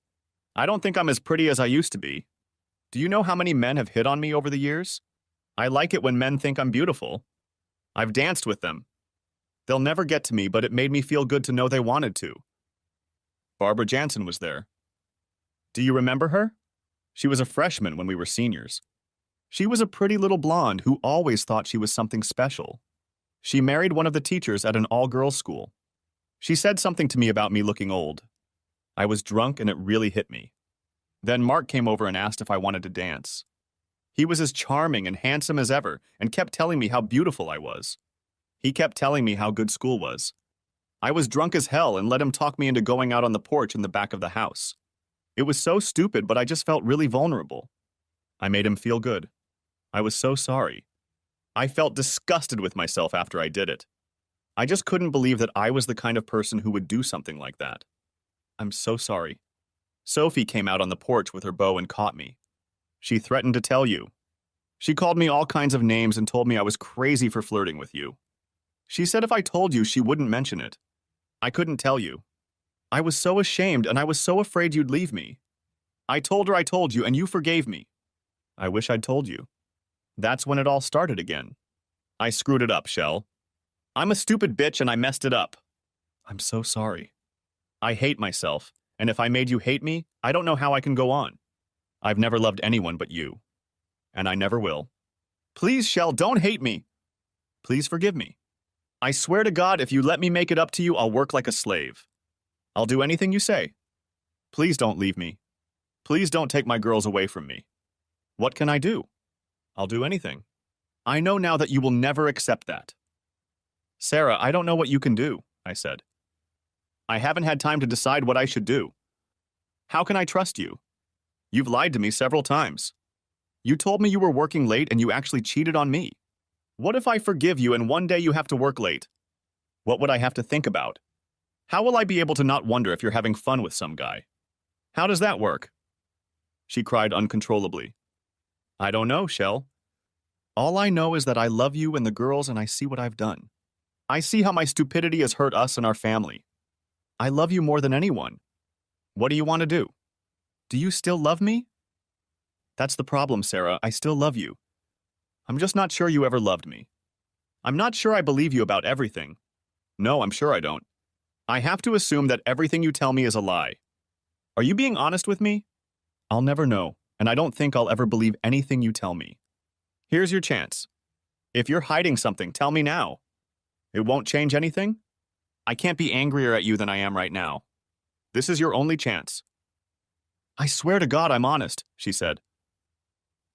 I don't think I'm as pretty as I used to be. Do you know how many men have hit on me over the years? I like it when men think I'm beautiful. I've danced with them. They'll never get to me, but it made me feel good to know they wanted to. Barbara Jansen was there. Do you remember her? She was a freshman when we were seniors. She was a pretty little blonde who always thought she was something special. She married one of the teachers at an all-girls school. She said something to me about me looking old. I was drunk and it really hit me. Then Mark came over and asked if I wanted to dance. He was as charming and handsome as ever and kept telling me how beautiful I was. He kept telling me how good school was. I was drunk as hell and let him talk me into going out on the porch in the back of the house. It was so stupid, but I just felt really vulnerable. I made him feel good. I was so sorry. I felt disgusted with myself after I did it. I just couldn't believe that I was the kind of person who would do something like that. I'm so sorry. Sophie came out on the porch with her bow and caught me. She threatened to tell you. She called me all kinds of names and told me I was crazy for flirting with you. She said if I told you, she wouldn't mention it. I couldn't tell you. I was so ashamed and I was so afraid you'd leave me. I told her I told you and you forgave me. I wish I'd told you. That's when it all started again. I screwed it up, Shell. I'm a stupid bitch and I messed it up. I'm so sorry. I hate myself, and if I made you hate me, I don't know how I can go on. I've never loved anyone but you. And I never will. Please, Shell, don't hate me. Please forgive me. I swear to God, if you let me make it up to you, I'll work like a slave. I'll do anything you say. Please don't leave me. Please don't take my girls away from me. What can I do? I'll do anything. I know now that you will never accept that. Sarah, I don't know what you can do, I said. I haven't had time to decide what I should do. How can I trust you? You've lied to me several times. You told me you were working late and you actually cheated on me. What if I forgive you and one day you have to work late? What would I have to think about? How will I be able to not wonder if you're having fun with some guy? How does that work? She cried uncontrollably. I don't know, Shell. All I know is that I love you and the girls and I see what I've done. I see how my stupidity has hurt us and our family. I love you more than anyone. What do you want to do? Do you still love me? That's the problem, Sarah. I still love you. I'm just not sure you ever loved me. I'm not sure I believe you about everything. No, I'm sure I don't. I have to assume that everything you tell me is a lie. Are you being honest with me? I'll never know, and I don't think I'll ever believe anything you tell me. Here's your chance. If you're hiding something, tell me now. It won't change anything? I can't be angrier at you than I am right now. This is your only chance. I swear to God I'm honest, she said.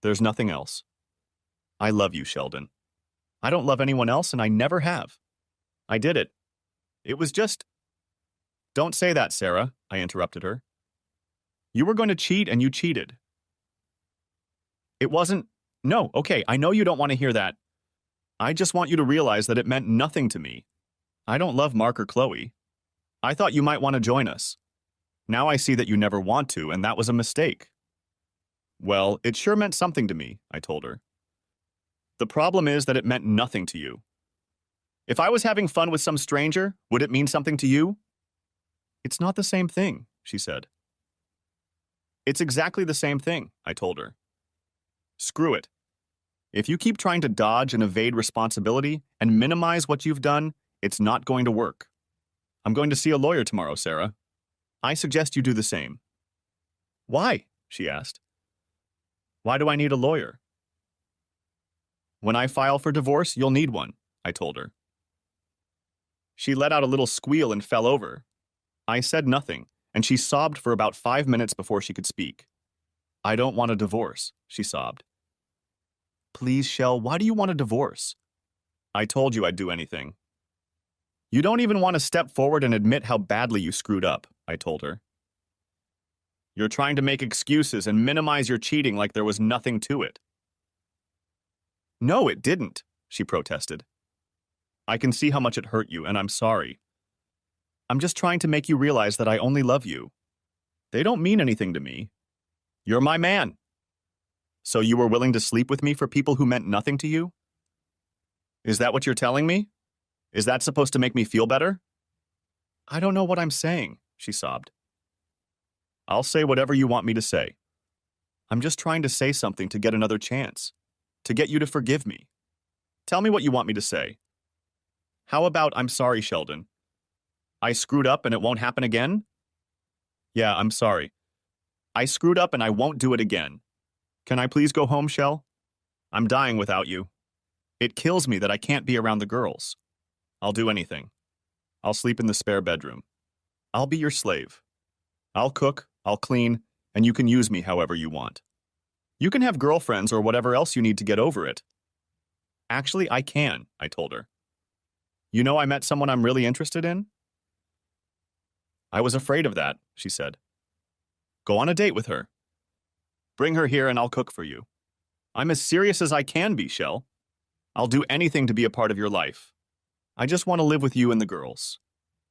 There's nothing else. I love you, Sheldon. I don't love anyone else, and I never have. I did it. It was just... Don't say that, Sarah, I interrupted her. You were going to cheat, and you cheated. It wasn't... No, okay, I know you don't want to hear that. I just want you to realize that it meant nothing to me. I don't love Mark or Chloe. I thought you might want to join us. Now I see that you never want to, and that was a mistake. Well, it sure meant something to me, I told her. The problem is that it meant nothing to you. If I was having fun with some stranger, would it mean something to you? It's not the same thing, she said. It's exactly the same thing, I told her. Screw it. If you keep trying to dodge and evade responsibility and minimize what you've done, it's not going to work. I'm going to see a lawyer tomorrow, Sarah. I suggest you do the same. Why? She asked. Why do I need a lawyer? When I file for divorce, you'll need one, I told her. She let out a little squeal and fell over. I said nothing, and she sobbed for about 5 minutes before she could speak. I don't want a divorce, she sobbed. Please, Shell, why do you want a divorce? I told you I'd do anything. You don't even want to step forward and admit how badly you screwed up, I told her. You're trying to make excuses and minimize your cheating like there was nothing to it. No, it didn't, she protested. I can see how much it hurt you, and I'm sorry. I'm just trying to make you realize that I only love you. They don't mean anything to me. You're my man. So you were willing to sleep with me for people who meant nothing to you? Is that what you're telling me? Is that supposed to make me feel better? I don't know what I'm saying, she sobbed. I'll say whatever you want me to say. I'm just trying to say something to get another chance, to get you to forgive me. Tell me what you want me to say. How about I'm sorry, Sheldon? I screwed up and it won't happen again? Yeah, I'm sorry. I screwed up and I won't do it again. Can I please go home, Shell? I'm dying without you. It kills me that I can't be around the girls. I'll do anything. I'll sleep in the spare bedroom. I'll be your slave. I'll cook, I'll clean, and you can use me however you want. You can have girlfriends or whatever else you need to get over it. Actually, I can, I told her. You know I met someone I'm really interested in? I was afraid of that, she said. Go on a date with her. Bring her here and I'll cook for you. I'm as serious as I can be, Shell. I'll do anything to be a part of your life. I just want to live with you and the girls.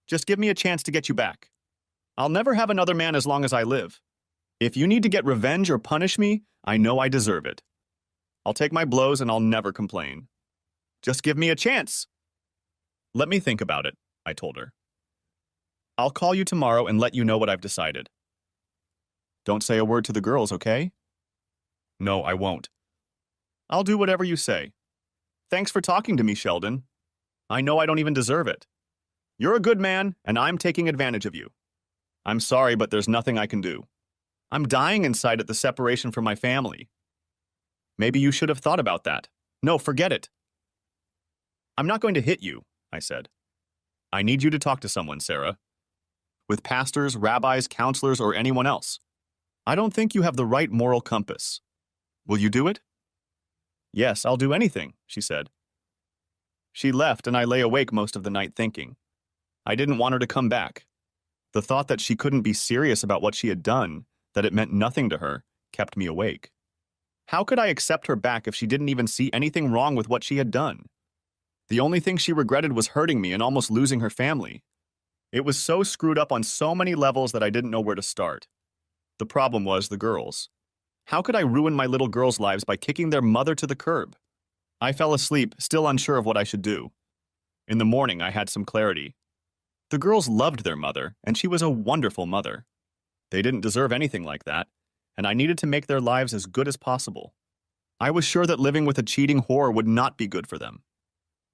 Just give me a chance to get you back. I'll never have another man as long as I live. If you need to get revenge or punish me, I know I deserve it. I'll take my blows and I'll never complain. Just give me a chance. Let me think about it, I told her. I'll call you tomorrow and let you know what I've decided. Don't say a word to the girls, okay? No, I won't. I'll do whatever you say. Thanks for talking to me, Sheldon. I know I don't even deserve it. You're a good man, and I'm taking advantage of you. I'm sorry, but there's nothing I can do. I'm dying inside at the separation from my family. Maybe you should have thought about that. No, forget it. I'm not going to hit you, I said. I need you to talk to someone, Sarah. With pastors, rabbis, counselors, or anyone else. I don't think you have the right moral compass. Will you do it? Yes, I'll do anything, she said. She left, and I lay awake most of the night thinking. I didn't want her to come back. The thought that she couldn't be serious about what she had done, that it meant nothing to her, kept me awake. How could I accept her back if she didn't even see anything wrong with what she had done? The only thing she regretted was hurting me and almost losing her family. It was so screwed up on so many levels that I didn't know where to start. The problem was the girls. How could I ruin my little girls' lives by kicking their mother to the curb? I fell asleep, still unsure of what I should do. In the morning, I had some clarity. The girls loved their mother, and she was a wonderful mother. They didn't deserve anything like that, and I needed to make their lives as good as possible. I was sure that living with a cheating whore would not be good for them.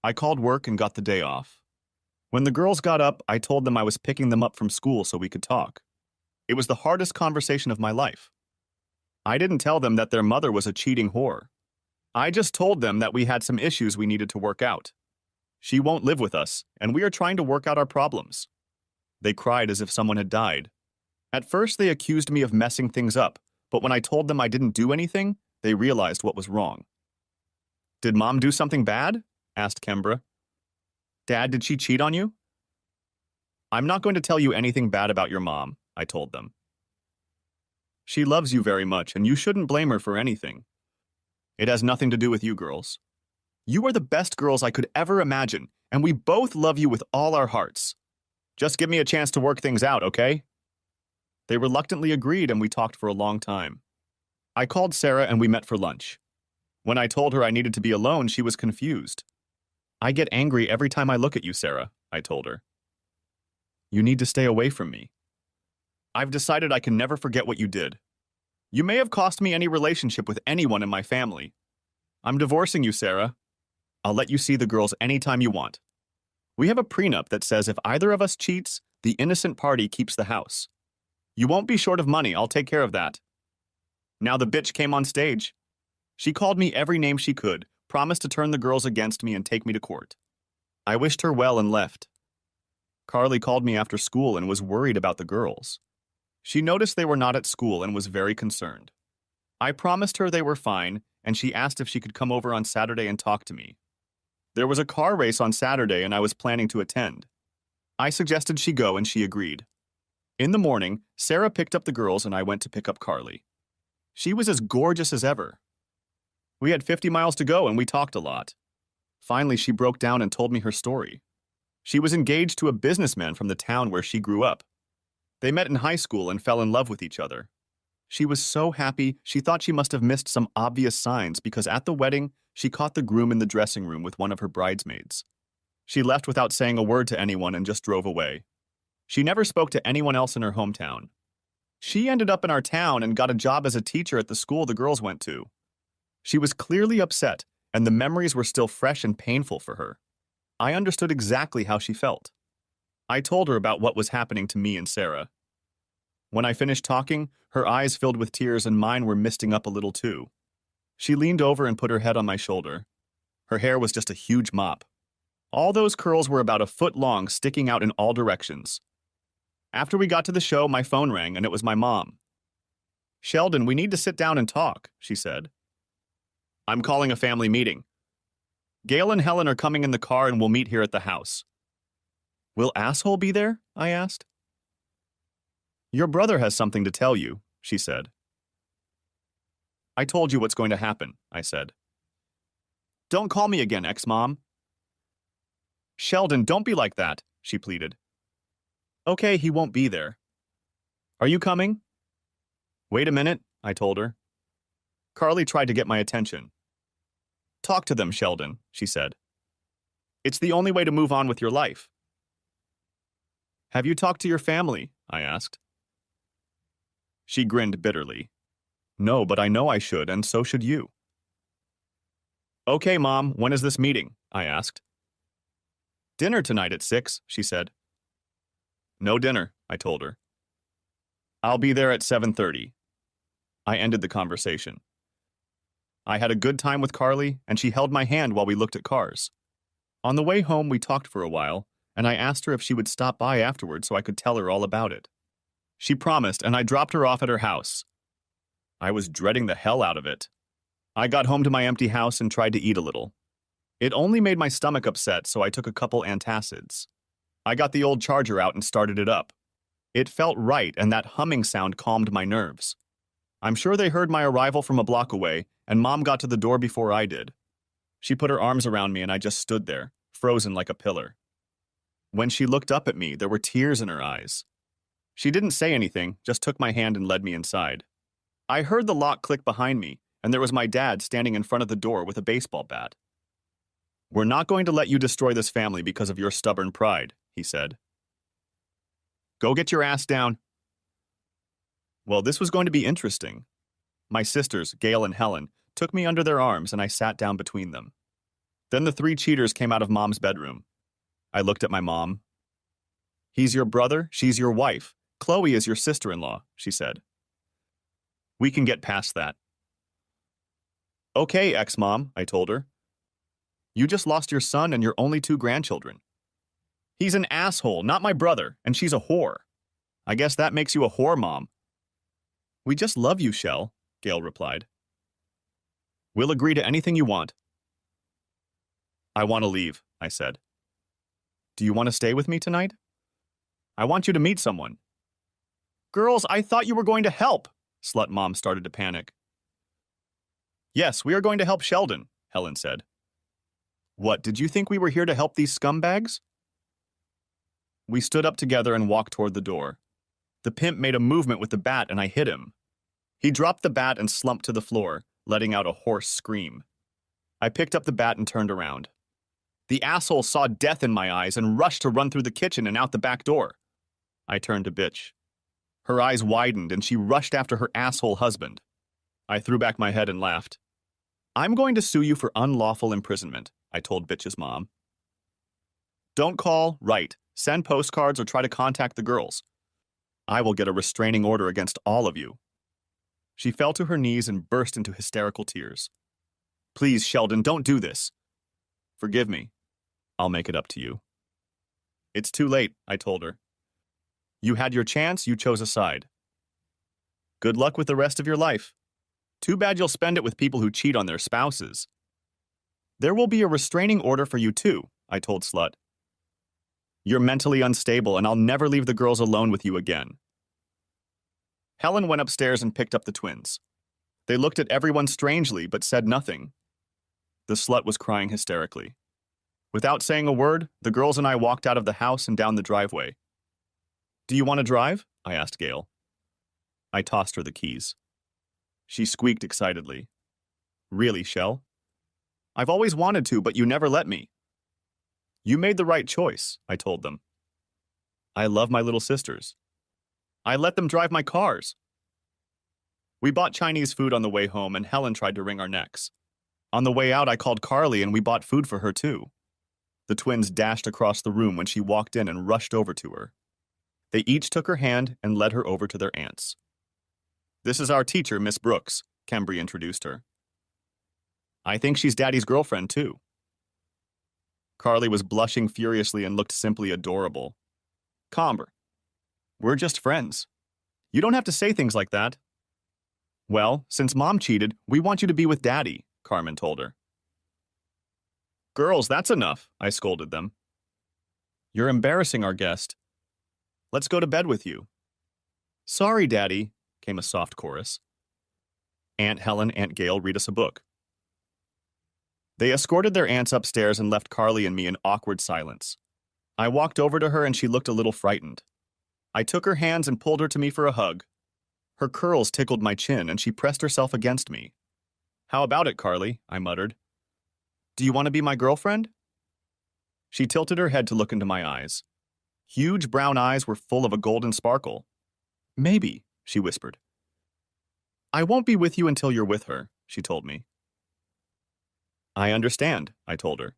I called work and got the day off. When the girls got up, I told them I was picking them up from school so we could talk. It was the hardest conversation of my life. I didn't tell them that their mother was a cheating whore. I just told them that we had some issues we needed to work out. She won't live with us, and we are trying to work out our problems. They cried as if someone had died. At first, they accused me of messing things up, but when I told them I didn't do anything, they realized what was wrong. Did Mom do something bad? Asked Kembra. Dad, did she cheat on you? I'm not going to tell you anything bad about your mom, I told them. She loves you very much, and you shouldn't blame her for anything. It has nothing to do with you girls. You are the best girls I could ever imagine, and we both love you with all our hearts. Just give me a chance to work things out, okay? They reluctantly agreed, and we talked for a long time. I called Sarah, and we met for lunch. When I told her I needed to be alone, she was confused. I get angry every time I look at you, Sarah, I told her. You need to stay away from me. I've decided I can never forget what you did. You may have cost me any relationship with anyone in my family. I'm divorcing you, Sarah. I'll let you see the girls anytime you want. We have a prenup that says if either of us cheats, the innocent party keeps the house. You won't be short of money, I'll take care of that. Now the bitch came on stage. She called me every name she could, promised to turn the girls against me and take me to court. I wished her well and left. Carly called me after school and was worried about the girls. She noticed they were not at school and was very concerned. I promised her they were fine, and she asked if she could come over on Saturday and talk to me. There was a car race on Saturday and I was planning to attend. I suggested she go and she agreed. In the morning, Sarah picked up the girls and I went to pick up Carly. She was as gorgeous as ever. We had 50 miles to go and we talked a lot. Finally, she broke down and told me her story. She was engaged to a businessman from the town where she grew up. They met in high school and fell in love with each other. She was so happy, she thought she must have missed some obvious signs because at the wedding, she caught the groom in the dressing room with one of her bridesmaids. She left without saying a word to anyone and just drove away. She never spoke to anyone else in her hometown. She ended up in our town and got a job as a teacher at the school the girls went to. She was clearly upset, and the memories were still fresh and painful for her. I understood exactly how she felt. I told her about what was happening to me and Sarah. When I finished talking, her eyes filled with tears and mine were misting up a little too. She leaned over and put her head on my shoulder. Her hair was just a huge mop. All those curls were about a foot long, sticking out in all directions. After we got to the show, my phone rang, and it was my mom. Sheldon, we need to sit down and talk, she said. I'm calling a family meeting. Gail and Helen are coming in the car and we'll meet here at the house. Will Asshole be there? I asked. Your brother has something to tell you, she said. I told you what's going to happen, I said. Don't call me again, ex-mom. Sheldon, don't be like that, she pleaded. Okay, he won't be there. Are you coming? Wait a minute, I told her. Carly tried to get my attention. Talk to them, Sheldon, she said. It's the only way to move on with your life. Have you talked to your family? I asked. She grinned bitterly. No, but I know I should, and so should you. Okay, Mom, when is this meeting? I asked. Dinner tonight at 6, she said. No dinner, I told her. I'll be there at 7:30. I ended the conversation. I had a good time with Carly, and she held my hand while we looked at cars. On the way home, we talked for a while, and I asked her if she would stop by afterward so I could tell her all about it. She promised, and I dropped her off at her house. I was dreading the hell out of it. I got home to my empty house and tried to eat a little. It only made my stomach upset, so I took a couple antacids. I got the old charger out and started it up. It felt right, and that humming sound calmed my nerves. I'm sure they heard my arrival from a block away, and Mom got to the door before I did. She put her arms around me, and I just stood there, frozen like a pillar. When she looked up at me, there were tears in her eyes. She didn't say anything, just took my hand and led me inside. I heard the lock click behind me, and there was my dad standing in front of the door with a baseball bat. "We're not going to let you destroy this family because of your stubborn pride," he said. "Go get your ass down." Well, this was going to be interesting. My sisters, Gail and Helen, took me under their arms and I sat down between them. Then the three cheaters came out of Mom's bedroom. I looked at my mom. "He's your brother, she's your wife. Chloe is your sister-in-law," she said. "We can get past that." "Okay, ex-mom," I told her. "You just lost your son and your only two grandchildren. He's an asshole, not my brother, and she's a whore. I guess that makes you a whore, Mom." "We just love you, Shell," Gail replied. "We'll agree to anything you want." "I want to leave," I said. "Do you want to stay with me tonight?" "I want you to meet someone." "Girls, I thought you were going to help," Slut Mom started to panic. "Yes, we are going to help Sheldon," Helen said. "What, did you think we were here to help these scumbags?" We stood up together and walked toward the door. The pimp made a movement with the bat and I hit him. He dropped the bat and slumped to the floor, letting out a hoarse scream. I picked up the bat and turned around. The asshole saw death in my eyes and rushed to run through the kitchen and out the back door. I turned to bitch. Her eyes widened and she rushed after her asshole husband. I threw back my head and laughed. "I'm going to sue you for unlawful imprisonment," I told bitch's mom. "Don't call, write, send postcards, or try to contact the girls. I will get a restraining order against all of you." She fell to her knees and burst into hysterical tears. "Please, Sheldon, don't do this." "Forgive me. I'll make it up to you." "It's too late," I told her. "You had your chance, you chose a side. Good luck with the rest of your life. Too bad you'll spend it with people who cheat on their spouses." "There will be a restraining order for you too," I told Slut. "You're mentally unstable and I'll never leave the girls alone with you again." Helen went upstairs and picked up the twins. They looked at everyone strangely but said nothing. The slut was crying hysterically. Without saying a word, the girls and I walked out of the house and down the driveway. "Do you want to drive?" I asked Gail. I tossed her the keys. She squeaked excitedly. "Really, Shell? I've always wanted to, but you never let me." "You made the right choice," I told them. "I love my little sisters. I let them drive my cars." We bought Chinese food on the way home and Helen tried to wring our necks. On the way out, I called Carly and we bought food for her too. The twins dashed across the room when she walked in and rushed over to her. They each took her hand and led her over to their aunts. "This is our teacher, Miss Brooks," Cambry introduced her. "I think she's Daddy's girlfriend too." Carly was blushing furiously and looked simply adorable. "Comber, we're just friends. You don't have to say things like that." "Well, since Mom cheated, we want you to be with Daddy," Carmen told her. "Girls, that's enough," I scolded them. "You're embarrassing our guest. Let's go to bed with you." "Sorry, Daddy," came a soft chorus. Aunt Helen, Aunt Gail, read us a book. They escorted their aunts upstairs and left Carly and me in awkward silence. I walked over to her and she looked a little frightened. I took her hands and pulled her to me for a hug. Her curls tickled my chin and she pressed herself against me. "How about it, Carly?" I muttered. "Do you want to be my girlfriend?" She tilted her head to look into my eyes. Huge brown eyes were full of a golden sparkle. "Maybe," she whispered. "I won't be with you until you're with her," she told me. "I understand," I told her.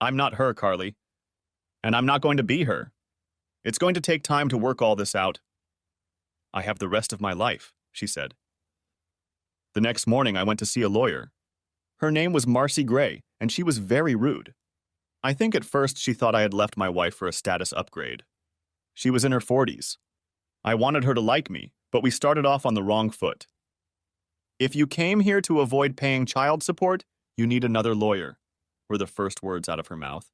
"I'm not her, Carly. And I'm not going to be her. It's going to take time to work all this out." "I have the rest of my life," she said. The next morning, I went to see a lawyer. Her name was Marcy Gray, and she was very rude. I think at first she thought I had left my wife for a status upgrade. She was in her 40s. I wanted her to like me, but we started off on the wrong foot. If you came here to avoid paying child support, you need another lawyer, were the first words out of her mouth.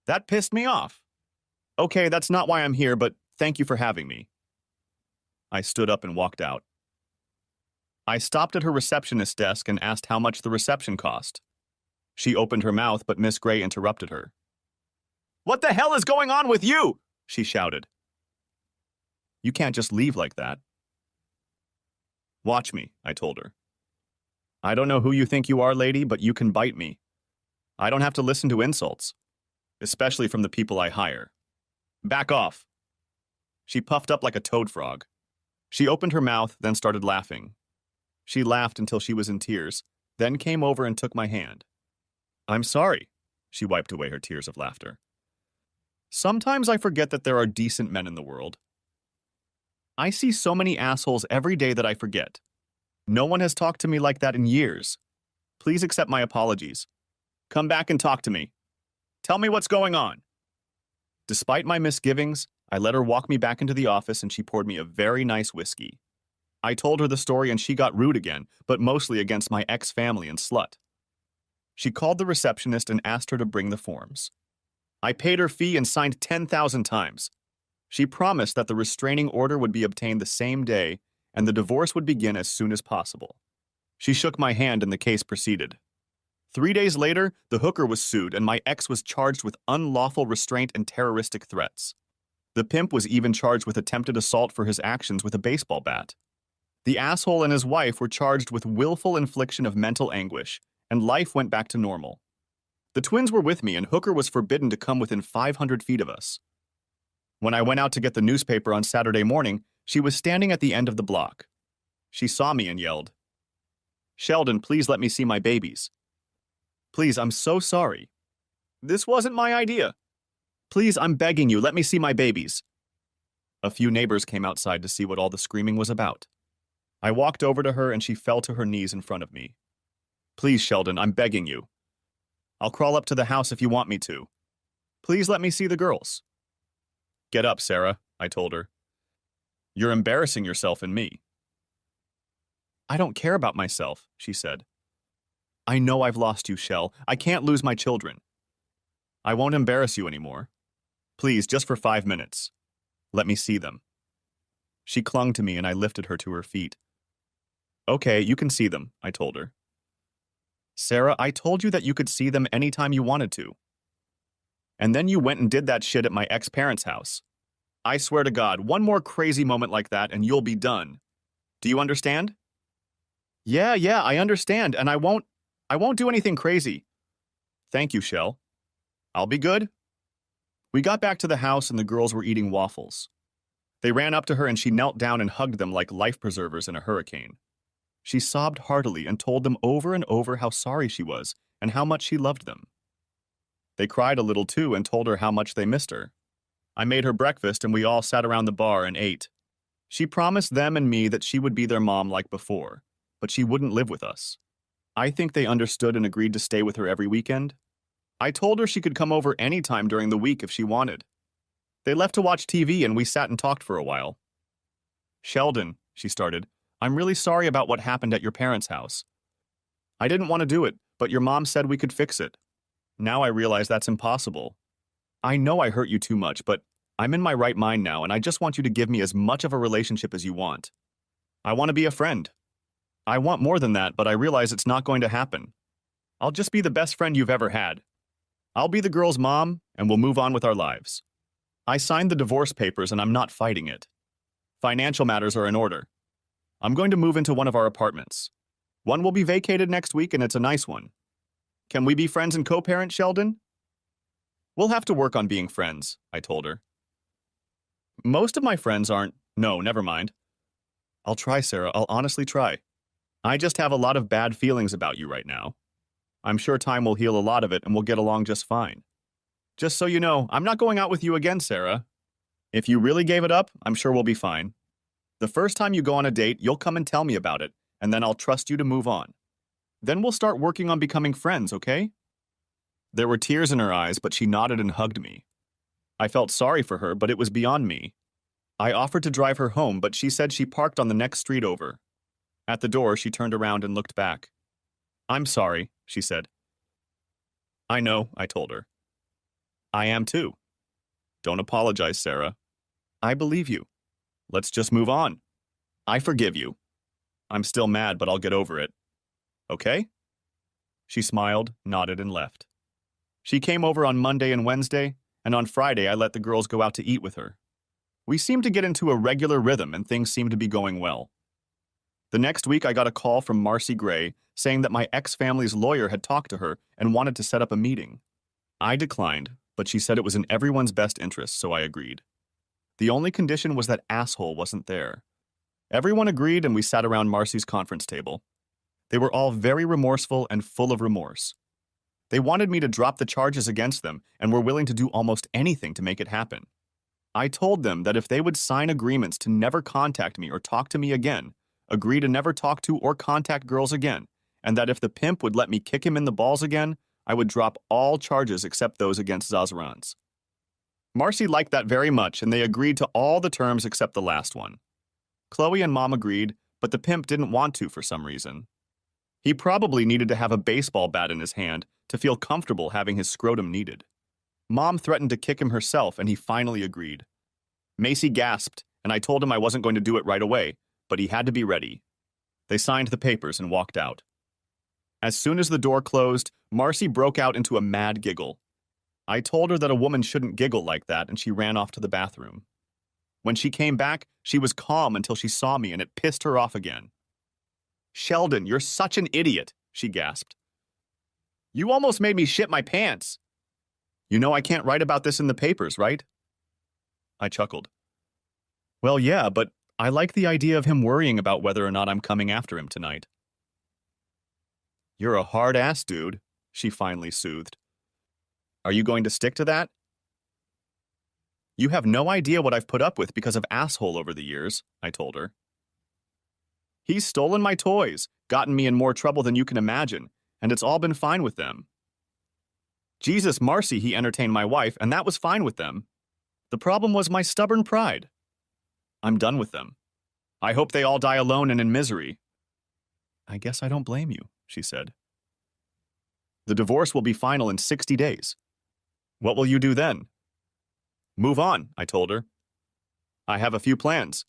That pissed me off. Okay, that's not why I'm here, but thank you for having me. I stood up and walked out. I stopped at her receptionist's desk and asked how much the reception cost. She opened her mouth, but Miss Gray interrupted her. What the hell is going on with you? She shouted. You can't just leave like that. Watch me, I told her. I don't know who you think you are, lady, but you can bite me. I don't have to listen to insults, especially from the people I hire. Back off. She puffed up like a toad frog. She opened her mouth, then started laughing. She laughed until she was in tears, then came over and took my hand. I'm sorry. She wiped away her tears of laughter. Sometimes I forget that there are decent men in the world. I see so many assholes every day that I forget. No one has talked to me like that in years. Please accept my apologies. Come back and talk to me. Tell me what's going on. Despite my misgivings, I let her walk me back into the office and she poured me a very nice whiskey. I told her the story and she got rude again, but mostly against my ex-family and slut. She called the receptionist and asked her to bring the forms. I paid her fee and signed 10,000 times. She promised that the restraining order would be obtained the same day and the divorce would begin as soon as possible. She shook my hand and the case proceeded. 3 days later, the hooker was sued and my ex was charged with unlawful restraint and terroristic threats. The pimp was even charged with attempted assault for his actions with a baseball bat. The asshole and his wife were charged with willful infliction of mental anguish, and life went back to normal. The twins were with me and Hooker was forbidden to come within 500 feet of us. When I went out to get the newspaper on Saturday morning, she was standing at the end of the block. She saw me and yelled, "Sheldon, please let me see my babies. Please, I'm so sorry. This wasn't my idea. Please, I'm begging you, let me see my babies." A few neighbors came outside to see what all the screaming was about. I walked over to her and she fell to her knees in front of me. "Please, Sheldon, I'm begging you. I'll crawl up to the house if you want me to. Please let me see the girls." "Get up, Sarah," I told her. "You're embarrassing yourself and me." "I don't care about myself," she said. "I know I've lost you, Shell. I can't lose my children. I won't embarrass you anymore. Please, just for 5 minutes. Let me see them." She clung to me and I lifted her to her feet. "Okay, you can see them," I told her. "Sarah, I told you that you could see them anytime you wanted to. And then you went and did that shit at my ex-parents' house. I swear to God, one more crazy moment like that and you'll be done. Do you understand?" Yeah, I understand, and I won't do anything crazy." "Thank you, Shell. I'll be good." We got back to the house and the girls were eating waffles. They ran up to her and she knelt down and hugged them like life preservers in a hurricane. She sobbed heartily and told them over and over how sorry she was and how much she loved them. They cried a little too and told her how much they missed her. I made her breakfast and we all sat around the bar and ate. She promised them and me that she would be their mom like before, but she wouldn't live with us. I think they understood and agreed to stay with her every weekend. I told her she could come over anytime during the week if she wanted. They left to watch TV and we sat and talked for a while. "Sheldon," she started, "I'm really sorry about what happened at your parents' house. I didn't want to do it, but your mom said we could fix it. Now I realize that's impossible. I know I hurt you too much, but I'm in my right mind now and I just want you to give me as much of a relationship as you want. I want to be a friend. I want more than that, but I realize it's not going to happen. I'll just be the best friend you've ever had. I'll be the girl's mom and we'll move on with our lives. I signed the divorce papers and I'm not fighting it. Financial matters are in order. I'm going to move into one of our apartments. One will be vacated next week and it's a nice one. Can we be friends and co-parent, Sheldon?" "We'll have to work on being friends," I told her. "Most of my friends aren't—" "No, never mind. I'll try, Sarah. I'll honestly try. I just have a lot of bad feelings about you right now. I'm sure time will heal a lot of it and we'll get along just fine. Just so you know, I'm not going out with you again, Sarah. If you really gave it up, I'm sure we'll be fine. The first time you go on a date, you'll come and tell me about it, and then I'll trust you to move on. Then we'll start working on becoming friends, okay?" There were tears in her eyes, but she nodded and hugged me. I felt sorry for her, but it was beyond me. I offered to drive her home, but she said she parked on the next street over. At the door, she turned around and looked back. I'm sorry, she said. I know, I told her. I am too. Don't apologize, Sarah. I believe you. Let's just move on. I forgive you. I'm still mad, but I'll get over it. Okay? She smiled, nodded, and left. She came over on Monday and Wednesday, and on Friday I let the girls go out to eat with her. We seemed to get into a regular rhythm and things seemed to be going well. The next week I got a call from Marcy Gray saying that my ex-family's lawyer had talked to her and wanted to set up a meeting. I declined, but she said it was in everyone's best interest, so I agreed. The only condition was that asshole wasn't there. Everyone agreed and we sat around Marcy's conference table. They were all very remorseful and full of remorse. They wanted me to drop the charges against them and were willing to do almost anything to make it happen. I told them that if they would sign agreements to never contact me or talk to me again, agree to never talk to or contact girls again, and that if the pimp would let me kick him in the balls again, I would drop all charges except those against Zazarans. Marcy liked that very much, and they agreed to all the terms except the last one. Chloe and Mom agreed, but the pimp didn't want to for some reason. He probably needed to have a baseball bat in his hand to feel comfortable having his scrotum kneaded. Mom threatened to kick him herself, and he finally agreed. Macy gasped, and I told him I wasn't going to do it right away, but he had to be ready. They signed the papers and walked out. As soon as the door closed, Marcy broke out into a mad giggle. I told her that a woman shouldn't giggle like that, and she ran off to the bathroom. When she came back, she was calm until she saw me, and it pissed her off again. Sheldon, you're such an idiot, she gasped. You almost made me shit my pants. You know I can't write about this in the papers, right? I chuckled. Well, yeah, but I like the idea of him worrying about whether or not I'm coming after him tonight. You're a hard-ass dude, she finally soothed. Are you going to stick to that? You have no idea what I've put up with because of asshole over the years, I told her. He's stolen my toys, gotten me in more trouble than you can imagine, and it's all been fine with them. Jesus, Marcy, he entertained my wife, and that was fine with them. The problem was my stubborn pride. I'm done with them. I hope they all die alone and in misery. I guess I don't blame you, she said. The divorce will be final in 60 days. What will you do then? Move on, I told her. I have a few plans.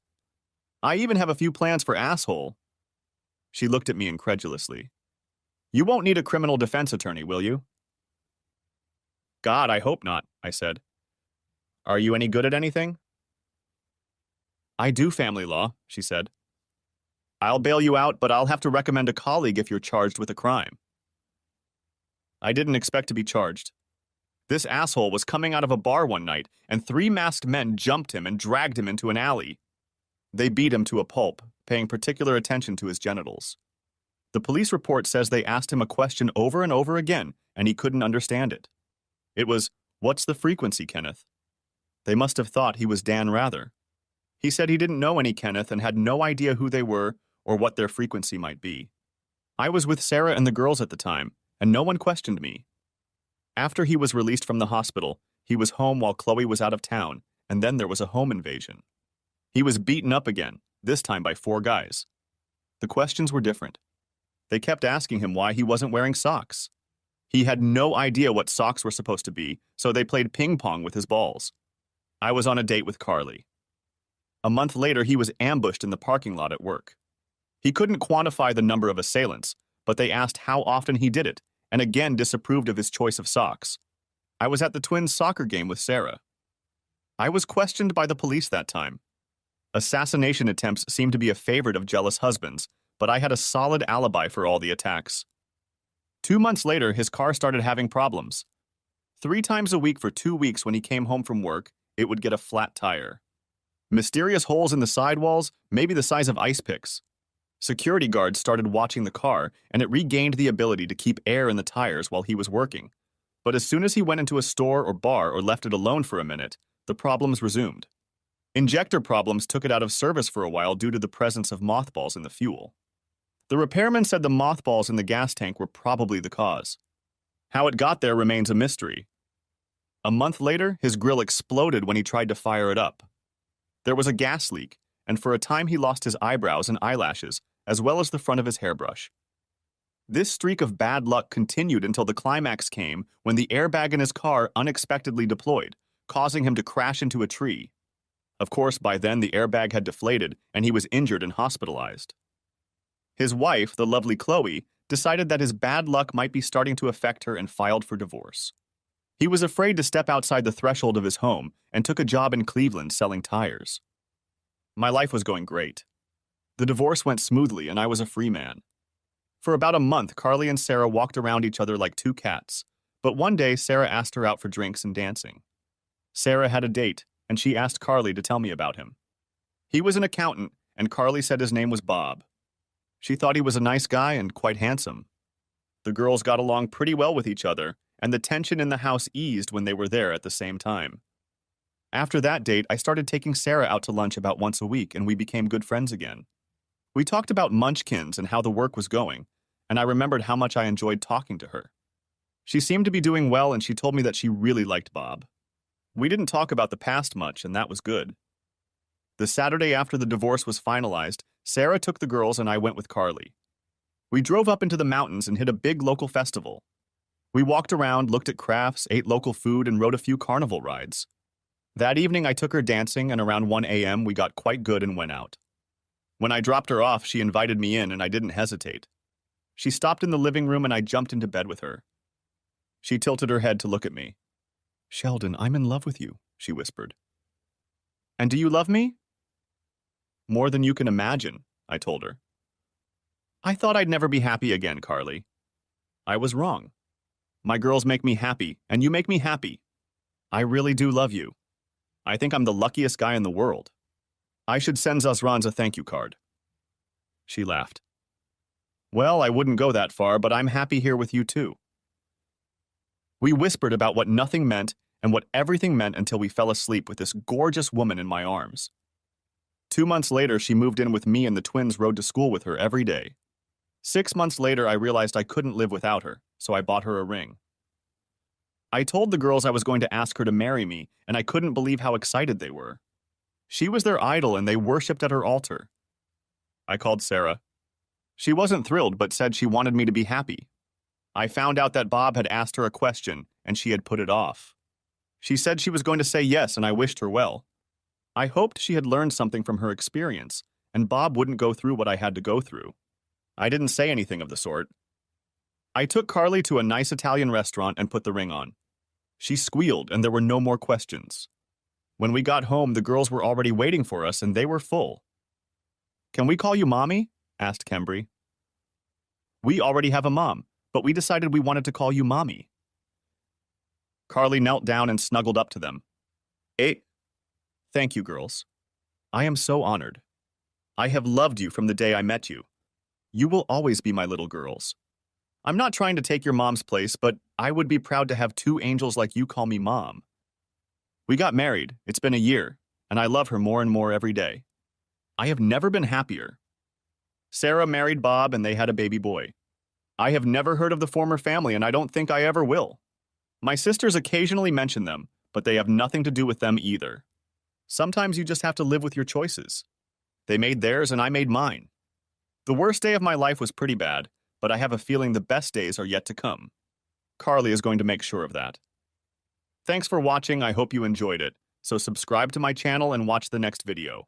I even have a few plans for asshole. She looked at me incredulously. You won't need a criminal defense attorney, will you? God, I hope not, I said. Are you any good at anything? I do family law, she said. I'll bail you out, but I'll have to recommend a colleague if you're charged with a crime. I didn't expect to be charged. This asshole was coming out of a bar one night, and 3 masked men jumped him and dragged him into an alley. They beat him to a pulp, paying particular attention to his genitals. The police report says they asked him a question over and over again, and he couldn't understand it. It was, "What's the frequency, Kenneth?" They must have thought he was Dan Rather. He said he didn't know any Kenneth and had no idea who they were or what their frequency might be. I was with Sarah and the girls at the time, and no one questioned me. After he was released from the hospital, he was home while Chloe was out of town, and then there was a home invasion. He was beaten up again, this time by 4 guys. The questions were different. They kept asking him why he wasn't wearing socks. He had no idea what socks were supposed to be, so they played ping pong with his balls. I was on a date with Carly. A month later, he was ambushed in the parking lot at work. He couldn't quantify the number of assailants, but they asked how often he did it, and again disapproved of his choice of socks. I was at the Twins' soccer game with Sarah. I was questioned by the police that time. Assassination attempts seemed to be a favorite of jealous husbands, but I had a solid alibi for all the attacks. 2 months later, his car started having problems. 3 times a week for 2 weeks when he came home from work, it would get a flat tire. Mysterious holes in the sidewalls, maybe the size of ice picks. Security guards started watching the car, and it regained the ability to keep air in the tires while he was working. But as soon as he went into a store or bar or left it alone for a minute, the problems resumed. Injector problems took it out of service for a while due to the presence of mothballs in the fuel. The repairman said the mothballs in the gas tank were probably the cause. How it got there remains a mystery. A month later, his grill exploded when he tried to fire it up. There was a gas leak, and for a time he lost his eyebrows and eyelashes, as well as the front of his hairbrush. This streak of bad luck continued until the climax came when the airbag in his car unexpectedly deployed, causing him to crash into a tree. Of course, by then the airbag had deflated and he was injured and hospitalized. His wife, the lovely Chloe, decided that his bad luck might be starting to affect her and filed for divorce. He was afraid to step outside the threshold of his home and took a job in Cleveland selling tires. My life was going great. The divorce went smoothly and I was a free man. For about a month, Carly and Sarah walked around each other like two cats, but one day Sarah asked her out for drinks and dancing. Sarah had a date, and she asked Carly to tell me about him. He was an accountant, and Carly said his name was Bob. She thought he was a nice guy and quite handsome. The girls got along pretty well with each other, and the tension in the house eased when they were there at the same time. After that date, I started taking Sarah out to lunch about once a week, and we became good friends again. We talked about Munchkins and how the work was going, and I remembered how much I enjoyed talking to her. She seemed to be doing well, and she told me that she really liked Bob. We didn't talk about the past much, and that was good. The Saturday after the divorce was finalized, Sarah took the girls and I went with Carly. We drove up into the mountains and hit a big local festival. We walked around, looked at crafts, ate local food, and rode a few carnival rides. That evening I took her dancing, and around 1 a.m. we got quite good and went out. When I dropped her off, she invited me in, and I didn't hesitate. She stopped in the living room, and I jumped into bed with her. She tilted her head to look at me. "Sheldon, I'm in love with you," she whispered. "And do you love me?" "More than you can imagine," I told her. "I thought I'd never be happy again, Carly." "I was wrong. My girls make me happy, and you make me happy. I really do love you. I think I'm the luckiest guy in the world. I should send Zazran's a thank you card." She laughed. "Well, I wouldn't go that far, but I'm happy here with you too." We whispered about what nothing meant and what everything meant until we fell asleep with this gorgeous woman in my arms. 2 months later, she moved in with me and the twins rode to school with her every day. 6 months later, I realized I couldn't live without her, so I bought her a ring. I told the girls I was going to ask her to marry me, and I couldn't believe how excited they were. She was their idol and they worshipped at her altar. I called Sarah. She wasn't thrilled, but said she wanted me to be happy. I found out that Bob had asked her a question, and she had put it off. She said she was going to say yes, and I wished her well. I hoped she had learned something from her experience, and Bob wouldn't go through what I had to go through. I didn't say anything of the sort. I took Carly to a nice Italian restaurant and put the ring on. She squealed, and there were no more questions. When we got home, the girls were already waiting for us, and they were full. "Can we call you Mommy?" asked Kembry. "We already have a mom, but we decided we wanted to call you Mommy." Carly knelt down and snuggled up to them. Thank you, girls. I am so honored. I have loved you from the day I met you. You will always be my little girls. I'm not trying to take your mom's place, but I would be proud to have 2 angels like you call me Mom. We got married, it's been a year, and I love her more and more every day. I have never been happier. Sarah married Bob and they had a baby boy. I have never heard of the former family and I don't think I ever will. My sisters occasionally mention them, but they have nothing to do with them either. Sometimes you just have to live with your choices. They made theirs and I made mine. The worst day of my life was pretty bad, but I have a feeling the best days are yet to come. Carly is going to make sure of that. Thanks for watching, I hope you enjoyed it, so subscribe to my channel and watch the next video.